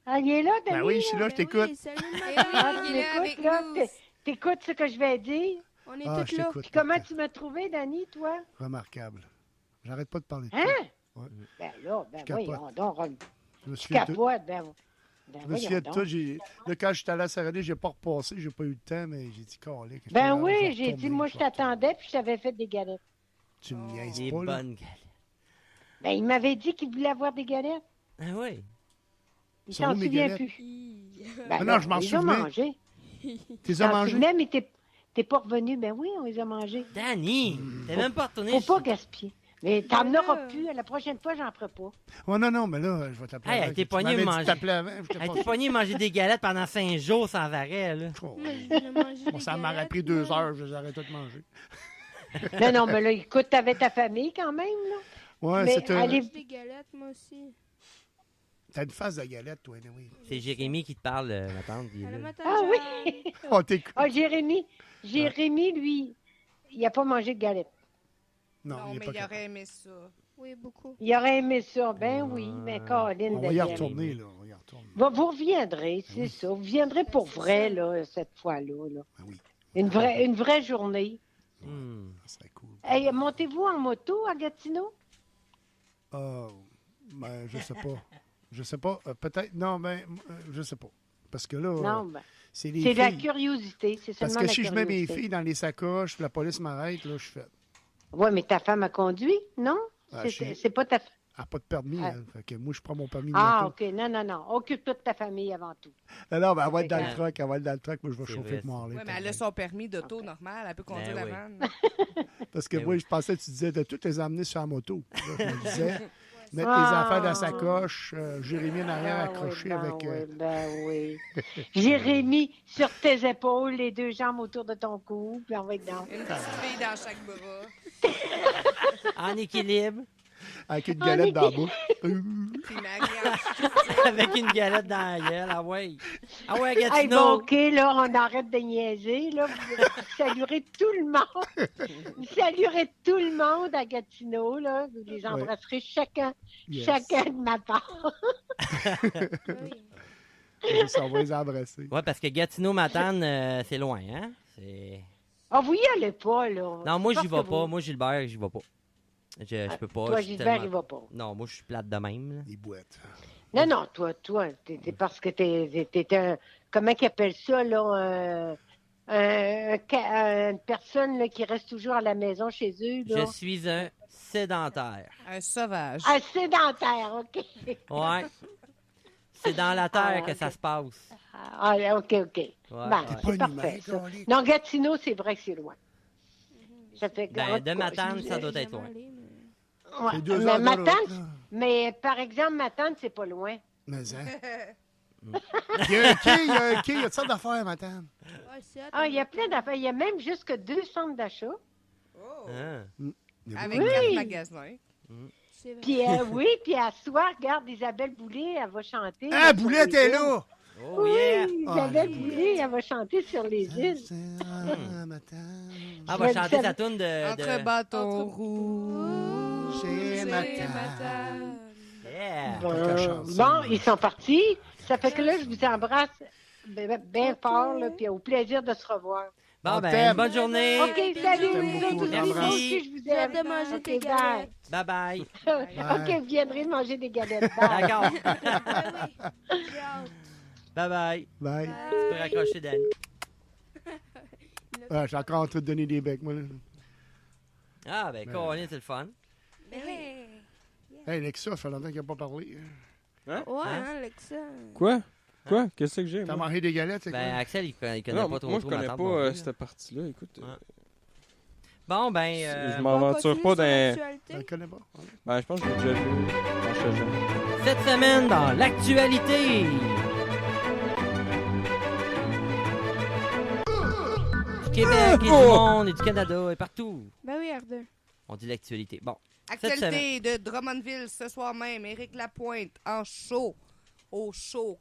Speaker 9: Ah, il est là, Dani?
Speaker 4: Ben oui, je suis là, je
Speaker 2: Ben
Speaker 4: t'écoute.
Speaker 2: oui, salut,
Speaker 7: Eh
Speaker 2: madame.
Speaker 9: Ah,
Speaker 7: oui,
Speaker 9: tu
Speaker 7: il est avec
Speaker 9: m'écoutes, là?
Speaker 7: nous.
Speaker 9: T'écoutes ce que je vais dire?
Speaker 2: On est
Speaker 4: Ah,
Speaker 2: toutes
Speaker 4: je
Speaker 2: là.
Speaker 4: t'écoute.
Speaker 9: Puis comment
Speaker 4: Martin.
Speaker 9: tu m'as trouvé, Dani, toi?
Speaker 4: Remarquable. J'arrête pas de parler de
Speaker 9: Hein?
Speaker 4: toi. Ouais.
Speaker 9: Ben là, ben
Speaker 4: Je capote.
Speaker 9: voyons donc,
Speaker 4: Je me
Speaker 9: tu
Speaker 4: souviens de toi.
Speaker 9: capotes, ben
Speaker 4: Je me
Speaker 9: voyons
Speaker 4: souviens de
Speaker 9: donc.
Speaker 4: toi. Là, quand j'étais allé à Saradé, j'ai pas repassé, j'ai pas eu le temps, mais j'ai dit, calé.
Speaker 9: Ben oui, j'ai dit, moi, je t'attendais, puis je t'avais fait des galettes.
Speaker 4: Tu me niaises
Speaker 3: Des
Speaker 4: pas, là.
Speaker 3: bonnes galettes.
Speaker 9: Ben, il m'avait dit qu'il voulait avoir des galettes.
Speaker 3: Ah oui.
Speaker 9: Il
Speaker 4: Sont
Speaker 9: s'en
Speaker 4: où mes
Speaker 9: souvient
Speaker 4: galettes?
Speaker 9: plus.
Speaker 2: Hi.
Speaker 9: Ben
Speaker 4: Ah non, je m'en
Speaker 9: ils ont
Speaker 4: souvenais.
Speaker 9: mangé.
Speaker 4: T'es
Speaker 9: T'en
Speaker 4: mangé?
Speaker 9: souvenais, mais t'es pas revenu. Ben oui, on les a mangés.
Speaker 3: Danny, t'es même pas retourné.
Speaker 9: Faut pas gaspiller. Mais t'en
Speaker 2: Ben là.
Speaker 9: auras plus. La prochaine fois, j'en ferai pas.
Speaker 4: Oh non, mais là, je vais t'appeler.
Speaker 3: Hey,
Speaker 4: avant.
Speaker 3: elle t'est
Speaker 4: Tu
Speaker 3: poignée
Speaker 4: m'avais dit de
Speaker 3: manger.
Speaker 4: t'appeler avant, j'étais
Speaker 3: Elle
Speaker 4: pas
Speaker 3: t'es poigné manger des galettes pendant 5 jours sans arrêt, là.
Speaker 4: sûr.
Speaker 2: Moi, j'ai mangé
Speaker 4: Bon,
Speaker 2: des
Speaker 4: ça m'aurait
Speaker 2: galettes,
Speaker 4: pris 2
Speaker 2: moi.
Speaker 4: heures, je les arrêtais de manger.
Speaker 9: Non, non, mais là, écoute, t'avais ta famille quand même, là.
Speaker 4: Ouais,
Speaker 9: Mais
Speaker 4: c'est
Speaker 9: allez-
Speaker 2: Des galettes, moi aussi.
Speaker 4: T'as une face de galette, toi, oui.
Speaker 3: C'est Jérémy qui te parle, ma tante. il est
Speaker 2: Allô,
Speaker 3: là.
Speaker 2: ma tante
Speaker 9: Ah oui?
Speaker 2: Jeanne.
Speaker 4: On t'écoute.
Speaker 9: Ah, Jérémy, lui, il a pas mangé de galettes.
Speaker 4: Non,
Speaker 7: Non,
Speaker 4: il est
Speaker 7: mais
Speaker 4: pas
Speaker 7: il
Speaker 4: capable.
Speaker 7: aurait aimé ça.
Speaker 2: Oui, beaucoup.
Speaker 9: Il aurait aimé ça. Ben oui, mais Caroline
Speaker 4: On
Speaker 9: de
Speaker 4: va y
Speaker 9: Dieu.
Speaker 4: retourner, là. On va y retourner.
Speaker 9: Bon, vous reviendrez, c'est ça. Vous viendrez pour
Speaker 2: c'est
Speaker 9: vrai,
Speaker 2: ça.
Speaker 9: là, cette fois-là. Là.
Speaker 4: Ben oui,
Speaker 9: Une vraie journée.
Speaker 3: Hmm.
Speaker 4: ça serait cool.
Speaker 9: Hey, montez-vous en moto à Gatineau?
Speaker 4: Ah, ben, je sais pas. Je sais pas. Peut-être. Non, ben, je sais pas. Parce que là,
Speaker 9: Non, ben,
Speaker 4: c'est les
Speaker 9: c'est de la
Speaker 4: filles.
Speaker 9: curiosité. C'est
Speaker 4: Parce
Speaker 9: seulement
Speaker 4: que
Speaker 9: la
Speaker 4: si je mets mes
Speaker 9: curiosité.
Speaker 4: filles dans les sacoches, puis la police m'arrête, là, je suis fait.
Speaker 9: Oui, mais ta femme a conduit, non?
Speaker 4: Ah,
Speaker 9: C'est pas ta femme.
Speaker 4: Elle n'a pas de permis,
Speaker 9: Ah.
Speaker 4: elle. Fait que moi, je prends mon permis de
Speaker 9: Ah,
Speaker 4: moto.
Speaker 9: OK. Non, non, non. Occupe-toi de ta famille avant tout.
Speaker 4: Non, ben, elle va être dans
Speaker 3: Ouais.
Speaker 4: le truck. Elle va être dans le truck. Moi, je vais
Speaker 3: C'est
Speaker 4: chauffer
Speaker 3: vrai,
Speaker 4: avec mon Harley.
Speaker 7: Oui, mais elle a son permis d'auto normal. Elle peut conduire
Speaker 3: Ben
Speaker 7: la
Speaker 3: oui.
Speaker 7: vanne.
Speaker 4: Parce que
Speaker 3: Ben
Speaker 4: moi,
Speaker 3: oui.
Speaker 4: je pensais que tu disais de toutes les emmener sur la moto. Là, je me disais, mettre
Speaker 9: Ah.
Speaker 4: les affaires dans la sacoche, Jérémy en arrière
Speaker 9: Ah,
Speaker 4: accroché
Speaker 9: oui, ben
Speaker 4: avec.
Speaker 9: oui, ben oui. Jérémy, sur tes épaules, les deux jambes autour de ton cou, puis on va être dans.
Speaker 7: Une petite fille dans chaque bras.
Speaker 3: En équilibre,
Speaker 4: avec une galette dans la bouche.
Speaker 7: Puis Marie
Speaker 3: avec une galette dans la gueule. Ah ouais. Ah ouais,
Speaker 9: Hey, bon,
Speaker 3: Gatineau.
Speaker 9: OK, là, on arrête de niaiser, là. Vous saluerez tout le monde. Vous saluerez tout le monde à Gatineau, là. Vous les embrasserez chacun
Speaker 4: Yes.
Speaker 9: de ma part.
Speaker 2: Oui.
Speaker 4: On va les embrasser.
Speaker 3: Ouais, parce que Gatineau-Matane, c'est loin, hein? C'est...
Speaker 9: Ah, vous y allez pas, là.
Speaker 3: Non, moi,
Speaker 9: Je
Speaker 3: j'y
Speaker 9: pense
Speaker 3: vais
Speaker 9: que
Speaker 3: pas.
Speaker 9: vous-
Speaker 3: Moi, Gilbert, j'y vais pas. Je peux pas.
Speaker 9: Toi,
Speaker 3: je suis
Speaker 9: Gilbert,
Speaker 3: tellement-
Speaker 9: il va pas.
Speaker 3: Non, moi, je suis plate de même. Là.
Speaker 4: Les boîtes.
Speaker 9: Non, non, toi, t'es parce que t'es un... Comment qu'ils appellent ça, là? Une personne là, qui reste toujours à la maison chez eux, là.
Speaker 3: Je suis un sédentaire.
Speaker 7: un sauvage.
Speaker 9: Un sédentaire, OK.
Speaker 3: Ouais. C'est dans la terre
Speaker 9: Ah,
Speaker 3: que
Speaker 9: ok.
Speaker 3: ça se passe.
Speaker 9: Ah, OK, OK.
Speaker 3: Ouais,
Speaker 9: Bon,
Speaker 3: ouais.
Speaker 4: Pas
Speaker 9: c'est
Speaker 4: une
Speaker 9: parfait,
Speaker 4: humain,
Speaker 9: ça.
Speaker 4: Colique.
Speaker 9: Non, Gatineau, c'est vrai que c'est loin. Ça fait
Speaker 3: Ben,
Speaker 9: en
Speaker 3: de
Speaker 9: tout cas,
Speaker 3: Matane,
Speaker 9: je-
Speaker 3: ça doit être
Speaker 2: Jamais
Speaker 3: loin.
Speaker 2: allé, mais-
Speaker 9: Ouais,
Speaker 4: C'est 2
Speaker 9: mais
Speaker 4: heures de route,
Speaker 9: Matane,
Speaker 4: là.
Speaker 9: mais par exemple, Matane, c'est pas loin.
Speaker 4: Mais, hein. Il y a un quai, il y a un quai, il y a toutes sortes d'affaires, Matane.
Speaker 2: Ouais, c'est hot,
Speaker 9: Ah, il y a
Speaker 2: hein.
Speaker 9: plein d'affaires. Il y a même jusque 2 centres d'achat.
Speaker 7: Oh.
Speaker 3: Hein?
Speaker 4: Il y a
Speaker 7: Avec
Speaker 9: Oui.
Speaker 7: 4 magasins.
Speaker 2: C'est vrai.
Speaker 9: Puis oui, puis à soir, regarde, Isabelle Boulay, elle va chanter.
Speaker 4: Ah,
Speaker 9: là,
Speaker 4: Boulette
Speaker 9: sur les
Speaker 4: est
Speaker 9: îles.
Speaker 4: là!
Speaker 3: Oh
Speaker 9: Oui,
Speaker 3: yeah!
Speaker 9: Isabelle
Speaker 4: Ah,
Speaker 9: Boulay, elle va chanter sur les îles.
Speaker 4: Ah, Matane.
Speaker 3: Ah, va
Speaker 9: Je
Speaker 3: chanter
Speaker 9: le
Speaker 3: sa toune de...
Speaker 7: Entre bâtons
Speaker 2: Entre-
Speaker 7: rouges
Speaker 4: Chez
Speaker 7: et
Speaker 4: Matane.
Speaker 7: Matane.
Speaker 3: Yeah!
Speaker 9: Bon, ils sont partis. Ça fait que là, je vous embrasse bien fort, là, puis au plaisir de se revoir.
Speaker 3: Bon,
Speaker 4: On
Speaker 3: ben,
Speaker 4: t'aime.
Speaker 3: bonne journée!
Speaker 9: OK, salut.
Speaker 4: t'aime
Speaker 9: Vous
Speaker 4: beaucoup,
Speaker 9: autres
Speaker 4: on
Speaker 9: aussi,
Speaker 4: t'embrasse.
Speaker 9: moi aussi, je vous
Speaker 2: J'ai hâte
Speaker 9: aime.
Speaker 2: de manger tes
Speaker 9: OK,
Speaker 2: galettes.
Speaker 3: Bye bye!
Speaker 9: OK, vous viendrez de manger des galettes. Bye.
Speaker 3: D'accord!
Speaker 2: J'ai hâte.
Speaker 3: Bye bye!
Speaker 4: Bye.
Speaker 3: Tu peux raccrocher, Danny.
Speaker 4: Ah, j'ai encore en train de donner des becs, moi. Là.
Speaker 3: Ah, ben, Colin, c'est le fun.
Speaker 1: Hey.
Speaker 4: Hey, Lexa, ça fait longtemps qu'il n'a pas parlé.
Speaker 2: Ouais, hein, Alexa.
Speaker 10: Quoi? Quoi? Qu'est-ce que j'ai?
Speaker 4: T'as
Speaker 10: moi?
Speaker 4: mangé des galettes, c'est
Speaker 3: Ben,
Speaker 4: quoi?
Speaker 3: Axel, il connaît
Speaker 10: Non,
Speaker 3: pas trop
Speaker 10: moi, je
Speaker 3: trop
Speaker 10: connais
Speaker 3: ma
Speaker 10: pas
Speaker 3: tante non plus, là.
Speaker 10: cette partie-là. Écoute,
Speaker 3: Bon, ben,
Speaker 10: je
Speaker 2: On
Speaker 10: m'aventure
Speaker 2: continue
Speaker 10: pas
Speaker 2: sur
Speaker 10: dans...
Speaker 2: l'actualité.
Speaker 4: Je le connais pas.
Speaker 10: Ben, je pense que j'ai déjà vu. Non, je sais jamais.
Speaker 3: cette semaine dans l'actualité. Du Québec et du monde et du Canada et partout.
Speaker 2: Ben oui, R2.
Speaker 3: On dit l'actualité. Bon,
Speaker 7: Actualité de Drummondville ce soir même. Éric Lapointe en show. Au show.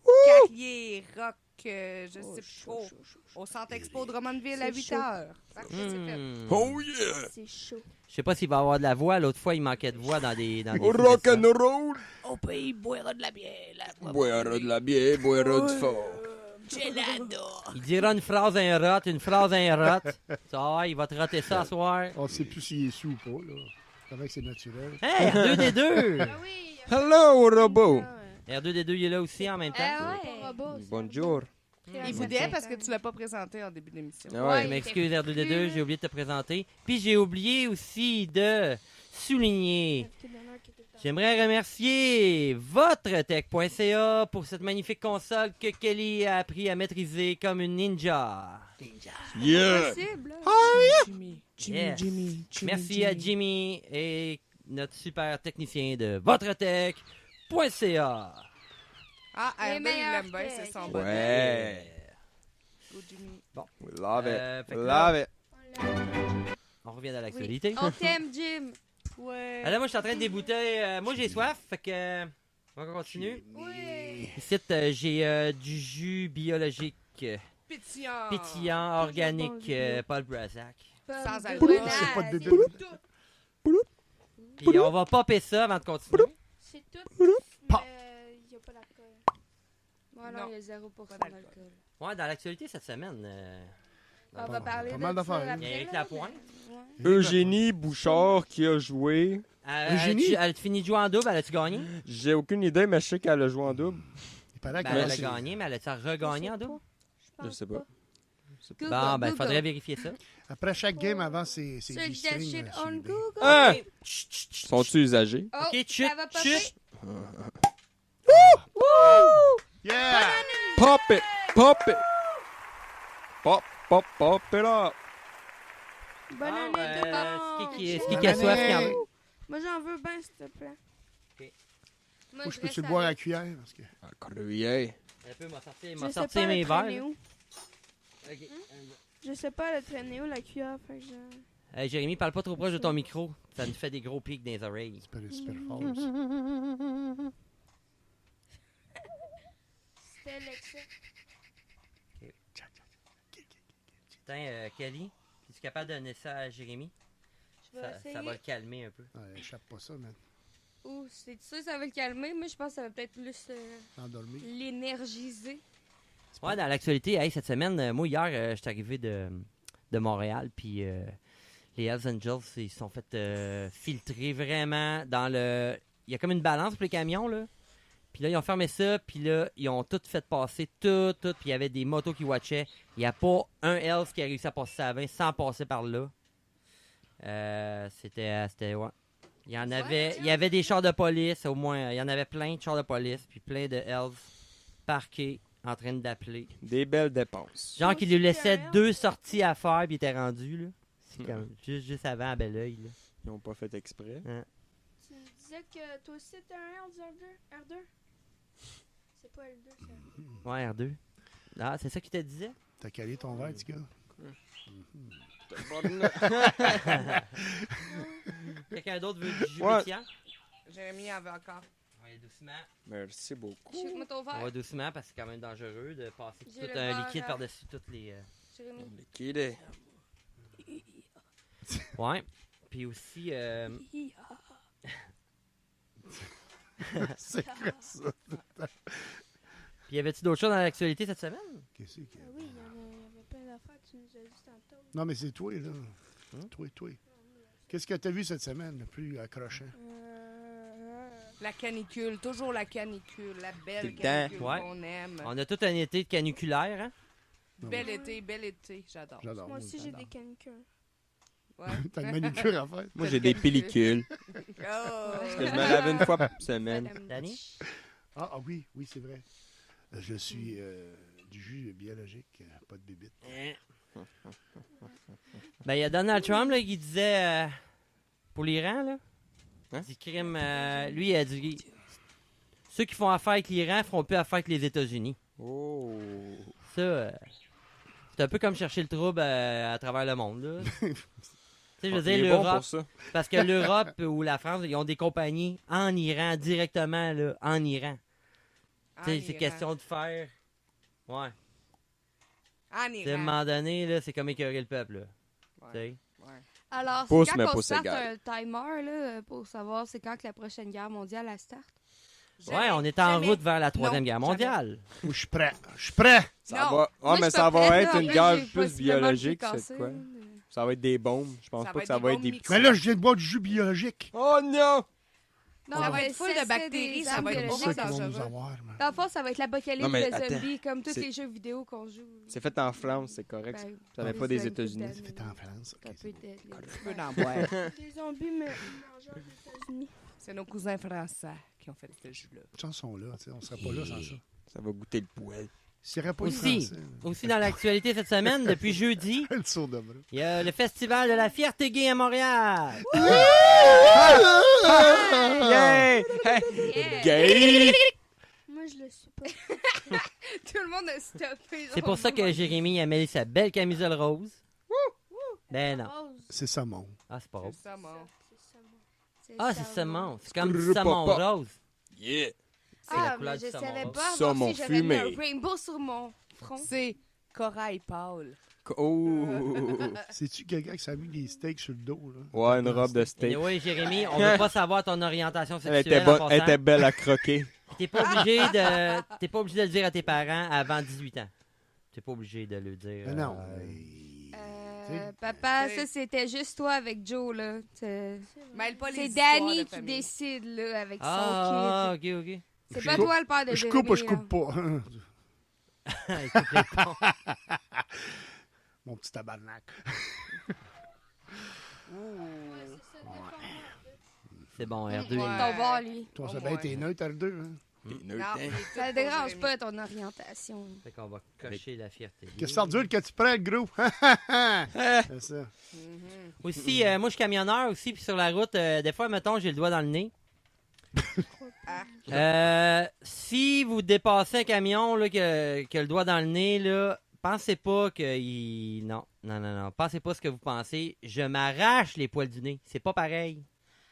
Speaker 7: Carrier, rock, je sais pas trop. Au Centre Expo Drummondville à
Speaker 2: C'est
Speaker 7: 8
Speaker 2: chaud.
Speaker 7: heures. Parfait, c'est fait.
Speaker 10: Oh yeah!
Speaker 2: C'est chaud.
Speaker 3: Je sais pas s'il va avoir de la voix. L'autre fois, il manquait de voix dans des
Speaker 10: Rock and roll!
Speaker 7: Au pays, boira de la bière.
Speaker 10: Boira de la bière, boira du fort.
Speaker 3: Il dira une phrase à un rot, une phrase à un rot. Ça, il va te roter ça ce soir.
Speaker 4: On ne sait plus s'il est sous ou pas, là. C'est vrai que c'est naturel.
Speaker 3: Hey, R2D2!
Speaker 2: Ben oui.
Speaker 10: Hello, robot!
Speaker 3: R2D2, il est là aussi en même temps.
Speaker 2: Robot.
Speaker 10: Bonjour.
Speaker 7: Il boudait parce que tu l'as pas présenté en début d'émission.
Speaker 10: Ah ouais.
Speaker 3: Je m'excuse, R2D2, j'ai oublié de te présenter. Puis j'ai oublié aussi de souligner. J'aimerais remercier VotreTech.ca pour cette magnifique console que Kelly a appris à maîtriser comme une ninja.
Speaker 10: Yeah!
Speaker 1: Possible.
Speaker 3: Yes. Merci à Jimmy et notre super technicien de VotreTech.ca.
Speaker 7: Ah,
Speaker 1: Les
Speaker 7: R2, il
Speaker 1: meilleurs
Speaker 7: l'aime bien, c'est son
Speaker 1: techs.
Speaker 7: bon.
Speaker 10: Ouais!
Speaker 7: Go, Jimmy.
Speaker 10: We love it.
Speaker 3: fait
Speaker 10: We
Speaker 3: que là-
Speaker 10: love it.
Speaker 3: On revient à l'actualité.
Speaker 1: On t'aime, Jim.
Speaker 7: Ouais.
Speaker 3: Là, moi, je suis en train de débouter. Moi, j'ai soif, fait que. On continue.
Speaker 1: Oui.
Speaker 3: Ici, j'ai du jus biologique
Speaker 7: Pétillant.
Speaker 3: pétillant, organique,
Speaker 2: bon vidéo.
Speaker 3: Paul Brazac.
Speaker 7: Sans
Speaker 1: Comme
Speaker 7: alcool.
Speaker 1: grenade.
Speaker 4: C'est pas de bébé.
Speaker 3: Puis on va popper ça avant de continuer.
Speaker 2: C'est tout, mais il n'y a pas d'alcool.
Speaker 1: Ouais, non,
Speaker 7: Non.
Speaker 1: il y a 0%
Speaker 7: Pas d'alcool.
Speaker 1: d'alcool.
Speaker 3: Ouais, dans l'actualité cette semaine.
Speaker 1: On va parler
Speaker 4: pas
Speaker 1: de
Speaker 4: mal
Speaker 1: ça
Speaker 4: d'affaires.
Speaker 1: après,
Speaker 3: Éric
Speaker 1: là,
Speaker 3: Lapointe.
Speaker 1: mais- ouais.
Speaker 10: Eugénie Bouchard qui a joué.
Speaker 4: Eugénie?
Speaker 3: Elle a fini de jouer en double, elle a-tu gagné?
Speaker 10: J'ai aucune idée, mais je sais qu'elle a joué en double.
Speaker 4: Il paraît
Speaker 3: Ben,
Speaker 4: que
Speaker 3: elle a
Speaker 4: c'est-
Speaker 3: gagné, mais elle a-tu regagné en double?
Speaker 10: Je sais pas.
Speaker 1: Google,
Speaker 3: Bon, ben, il
Speaker 1: Google.
Speaker 3: faudrait vérifier ça.
Speaker 4: Après chaque game, avant, c'est
Speaker 1: Search that
Speaker 4: G-string.
Speaker 1: shit
Speaker 4: sur
Speaker 1: on
Speaker 4: le-
Speaker 1: Google.
Speaker 10: Hein?
Speaker 3: Ok. Chut, chut, chut.
Speaker 10: Sont-ils usagés?
Speaker 1: Oh,
Speaker 3: Ok, chut,
Speaker 1: ça va popper.
Speaker 3: chut.
Speaker 4: Yeah!
Speaker 10: Pop it! Pop it! Pop, pop, pop it up!
Speaker 2: Bonne
Speaker 3: Bon,
Speaker 2: année, tout le monde.
Speaker 3: ce qui a soif, qui en veut?
Speaker 2: Moi, j'en veux bien, s'il te plaît.
Speaker 1: Moi,
Speaker 4: Ou je peux-tu
Speaker 1: reste
Speaker 4: le boire à la
Speaker 1: avec.
Speaker 4: cuillère? Parce que...
Speaker 10: Gruyère.
Speaker 3: Un peu, m'a
Speaker 2: Je sais
Speaker 3: sorti
Speaker 2: pas
Speaker 3: mes
Speaker 2: le
Speaker 3: verres.
Speaker 2: traîner
Speaker 3: là.
Speaker 2: où.
Speaker 3: Ok.
Speaker 2: Je sais pas le traîner où, la cuillère. Fait que je...
Speaker 3: Hey, Jérémy, parle pas trop proche de ton micro. Ça nous fait des gros pics dans les oreilles.
Speaker 4: super fort, ça.
Speaker 2: C'était Alexa.
Speaker 3: Tiens, Kelly, es-tu capable de donner ça à Jérémy?
Speaker 1: Je vais
Speaker 3: Ça
Speaker 1: essayer.
Speaker 3: va le calmer un peu.
Speaker 4: Ouais, échappe pas ça, man.
Speaker 1: Ouh, c'est sûr que ça va le calmer, mais je pense que ça va peut-être plus
Speaker 4: Endormi.
Speaker 1: l'énergiser.
Speaker 3: Ouais, dans l'actualité, hey, cette semaine, moi, hier, je suis arrivé de Montréal, puis les Hells Angels, ils se sont fait filtrer vraiment dans le... Il y a comme une balance pour les camions, là. Puis là, ils ont fermé ça, puis là, ils ont tout fait passer, tout, puis il y avait des motos qui watchaient. Il n'y a pas un Hells qui a réussi à passer ça à 20 sans passer par là. C'était, ouais. Il y avait des chars de police, au moins. Il y en avait plein de chars de police, puis plein de Hells parqués en train d'appeler.
Speaker 10: Des belles dépenses.
Speaker 3: Genre qu'il lui laissait 2 sorties à faire, puis il était rendu, là. C'est comme juste avant à bel oeil, là.
Speaker 10: Ils n'ont pas fait exprès.
Speaker 2: Tu me disais que toi aussi, t'as un R2? C'est pas L2, ça.
Speaker 3: Ouais, R2. Ah, c'est ça qu'il te disait?
Speaker 4: T'as calé ton verre, petit gars?
Speaker 3: Quelqu'un d'autre veut du jus
Speaker 10: Ouais.
Speaker 3: pétillant?
Speaker 7: Jérémy en veut encore.
Speaker 3: Ouais, doucement.
Speaker 10: Merci beaucoup.
Speaker 1: Shoot-moi ton
Speaker 3: On
Speaker 1: verre.
Speaker 3: va doucement parce que c'est quand même dangereux de passer
Speaker 1: J'ai
Speaker 3: tout
Speaker 1: le
Speaker 3: un
Speaker 1: verre,
Speaker 3: liquide
Speaker 1: là.
Speaker 3: par-dessus toutes les...
Speaker 1: Jérémy.
Speaker 10: Liquide.
Speaker 3: Ouais. Puis aussi...
Speaker 4: C'est quoi ça?
Speaker 3: Puis y avait-tu d'autres choses dans l'actualité cette semaine?
Speaker 4: Qu'est-ce que
Speaker 2: Ah oui, il y avait plein d'affaires que tu nous as dit tantôt.
Speaker 4: Non, mais c'est toi, là. Toi. Qu'est-ce que tu as vu cette semaine, le plus accrochant?
Speaker 7: La canicule, toujours la canicule, la
Speaker 10: Tout
Speaker 7: belle
Speaker 10: le temps.
Speaker 7: canicule
Speaker 3: Ouais.
Speaker 7: qu'on aime.
Speaker 3: On a tout un été de caniculaire, hein?
Speaker 7: Bel été, j'adore.
Speaker 4: J'adore.
Speaker 2: Moi aussi, j'ai des canicules.
Speaker 7: Ouais.
Speaker 4: T'as une manicure à faire?
Speaker 10: Moi, j'ai des pellicules.
Speaker 7: Oh.
Speaker 10: Parce que je me lave une fois par semaine.
Speaker 3: Danny?
Speaker 4: Ah oui, c'est vrai. Je suis du jus biologique, pas de bébite.
Speaker 3: Ben, il y a Donald Trump là, qui disait pour l'Iran, là,
Speaker 10: Hein?
Speaker 3: du crime. Lui, il a dit ceux qui font affaire avec l'Iran feront plus affaire avec les États-Unis.
Speaker 10: Oh.
Speaker 3: Ça, c'est un peu comme chercher le trouble à travers le monde. Là. Tu sais, je veux dire,
Speaker 10: Il est bon
Speaker 3: l'Europe.
Speaker 10: pour ça.
Speaker 3: Parce que l'Europe ou la France, ils ont des compagnies en Iran, directement là, en Iran. Tu sais, c'est question de faire. Ouais.
Speaker 7: En
Speaker 3: Tu sais, à un
Speaker 7: Iran.
Speaker 3: moment donné, là, c'est comme écœurer le peuple. Là. Tu sais.
Speaker 1: Alors,
Speaker 10: Pouce,
Speaker 1: c'est
Speaker 10: mais
Speaker 1: quand qu'on
Speaker 10: pouce
Speaker 1: start
Speaker 10: égal.
Speaker 1: un timer là, pour savoir c'est quand que la prochaine guerre mondiale elle start?
Speaker 3: Ouais, on est en
Speaker 7: Jamais.
Speaker 3: route vers la Troisième
Speaker 7: Non,
Speaker 3: Guerre mondiale.
Speaker 4: Je suis prêt. Je suis prêt.
Speaker 10: Ça
Speaker 7: Non.
Speaker 10: va.
Speaker 1: Moi,
Speaker 10: Ah,
Speaker 1: je
Speaker 10: mais
Speaker 1: suis
Speaker 10: ça
Speaker 1: pas
Speaker 10: va
Speaker 1: prête,
Speaker 10: être
Speaker 1: là.
Speaker 10: une
Speaker 1: Après,
Speaker 10: guerre
Speaker 1: j'ai
Speaker 10: plus
Speaker 1: possiblement le
Speaker 10: biologique,
Speaker 1: pied
Speaker 10: c'est
Speaker 1: cassé,
Speaker 10: quoi?
Speaker 1: là.
Speaker 10: Ça va être des bombes. Je pense
Speaker 7: Ça
Speaker 10: pas
Speaker 7: va
Speaker 10: que ça
Speaker 7: être
Speaker 10: va
Speaker 7: des
Speaker 10: être des
Speaker 7: bombes
Speaker 10: petits.
Speaker 4: Mais là, je viens de boire du jus biologique.
Speaker 10: Oh non!
Speaker 1: Non,
Speaker 7: Ça va
Speaker 1: mais
Speaker 7: être full de
Speaker 1: serait
Speaker 7: bactéries,
Speaker 1: des
Speaker 7: ça
Speaker 1: armes
Speaker 7: va être
Speaker 4: C'est
Speaker 7: pas
Speaker 1: biologiques.
Speaker 4: ça qu'ils vont nous
Speaker 7: dangereux.
Speaker 4: avoir. man.
Speaker 1: Dans le fond, ça va être l'apocalypse
Speaker 10: Non, mais
Speaker 1: de
Speaker 10: attends.
Speaker 1: zombies, comme tous
Speaker 10: C'est-
Speaker 1: les jeux vidéo qu'on joue.
Speaker 10: C'est fait en Flandre, c'est correct.
Speaker 1: Ben,
Speaker 10: Ça vient
Speaker 1: les
Speaker 10: pas des
Speaker 1: zombies
Speaker 10: États-Unis.
Speaker 1: d'Anne,
Speaker 4: C'est en France.
Speaker 1: ça
Speaker 4: ok,
Speaker 1: peut
Speaker 4: c'est bon.
Speaker 1: être les-
Speaker 7: Tu peux en boire.
Speaker 2: Des zombies, mais mangeurs des États-Unis.
Speaker 7: C'est nos cousins français qui ont fait ce jus-là.
Speaker 4: Cette chanson-là, tu sais, on serait pas là sans ça.
Speaker 10: Ça va goûter le poêle.
Speaker 4: S'il n'y aurait pas eu
Speaker 3: Aussi,
Speaker 4: français,
Speaker 3: aussi dans l'actualité cette semaine, depuis jeudi,
Speaker 4: le sourd de bras.
Speaker 3: il y a le Festival de la fierté gay à Montréal.
Speaker 10: Yeah!
Speaker 1: Yeah.
Speaker 10: Gay!
Speaker 2: Moi, je le suis pas.
Speaker 1: Tout le monde a stoppé.
Speaker 3: C'est pour ça que Jérémy a mis sa belle camisole rose. Ben non.
Speaker 2: Rose.
Speaker 4: C'est saumon.
Speaker 3: Ah, c'est pas rose.
Speaker 7: C'est ça, mon.
Speaker 2: C'est saumon.
Speaker 3: Ah, c'est saumon. C'est comme du
Speaker 10: Screw
Speaker 3: saumon
Speaker 10: papa.
Speaker 3: rose.
Speaker 10: Yeah!
Speaker 3: C'est la
Speaker 1: Ah,
Speaker 3: couleur
Speaker 1: mais
Speaker 3: du
Speaker 1: je
Speaker 3: saumon
Speaker 1: savais
Speaker 3: rose.
Speaker 1: pas
Speaker 10: Saumon
Speaker 1: avant si j'avais mis un
Speaker 10: fumé.
Speaker 1: rainbow sur mon front.
Speaker 7: C'est corail pâle.
Speaker 10: Oh!
Speaker 4: C'est-tu quelqu'un qui s'est mis des steaks sur le dos, là?
Speaker 10: Ouais, une robe de steak.
Speaker 3: Et oui, Jérémy, on veut pas savoir ton orientation
Speaker 10: Elle
Speaker 3: sexuelle.
Speaker 10: était,
Speaker 3: en
Speaker 10: bonne, elle
Speaker 3: passant.
Speaker 10: était belle à croquer.
Speaker 3: T'es pas obligé de le dire à tes parents avant 18 ans. T'es pas obligé de le dire.
Speaker 4: Mais non.
Speaker 1: Papa,
Speaker 7: C'est-
Speaker 1: ça c'était juste toi avec Joe là.
Speaker 7: Mêle pas les
Speaker 1: C'est
Speaker 7: histoires
Speaker 1: Danny
Speaker 7: de
Speaker 1: qui
Speaker 7: famille.
Speaker 1: décide là avec
Speaker 3: Ah,
Speaker 1: son kid.
Speaker 3: ok.
Speaker 1: C'est
Speaker 4: Je
Speaker 1: pas
Speaker 4: coupe-
Speaker 1: toi le père de
Speaker 4: Je
Speaker 1: Jérémy.
Speaker 4: coupe ou je
Speaker 1: là.
Speaker 4: coupe pas?
Speaker 3: Il coupe les ponts.
Speaker 4: Mon petit tabarnak.
Speaker 3: C'est bon, R2.
Speaker 1: Il est de ton bord, lui.
Speaker 4: Toi,
Speaker 7: Au
Speaker 4: ça va
Speaker 7: moins.
Speaker 4: être tes neutres, R2, hein?
Speaker 10: Des
Speaker 7: Non,
Speaker 10: nerds,
Speaker 7: il est
Speaker 10: hein.
Speaker 7: tout
Speaker 1: Ça ne
Speaker 7: pour
Speaker 1: dérange
Speaker 7: Jérémy.
Speaker 1: pas ton orientation.
Speaker 3: Fait qu'on va cocher la fierté.
Speaker 4: Qu'est-ce que ça veut dire que tu prends, le gros? C'est ça.
Speaker 7: Mhm.
Speaker 3: Aussi, moi, je suis camionneur aussi, puis sur la route, des fois, mettons, j'ai le doigt dans le nez. Si vous dépassez un camion là, qui a le doigt dans le nez, là, pensez pas que... Non. Pensez pas ce que vous pensez. Je m'arrache les poils du nez. C'est pas pareil.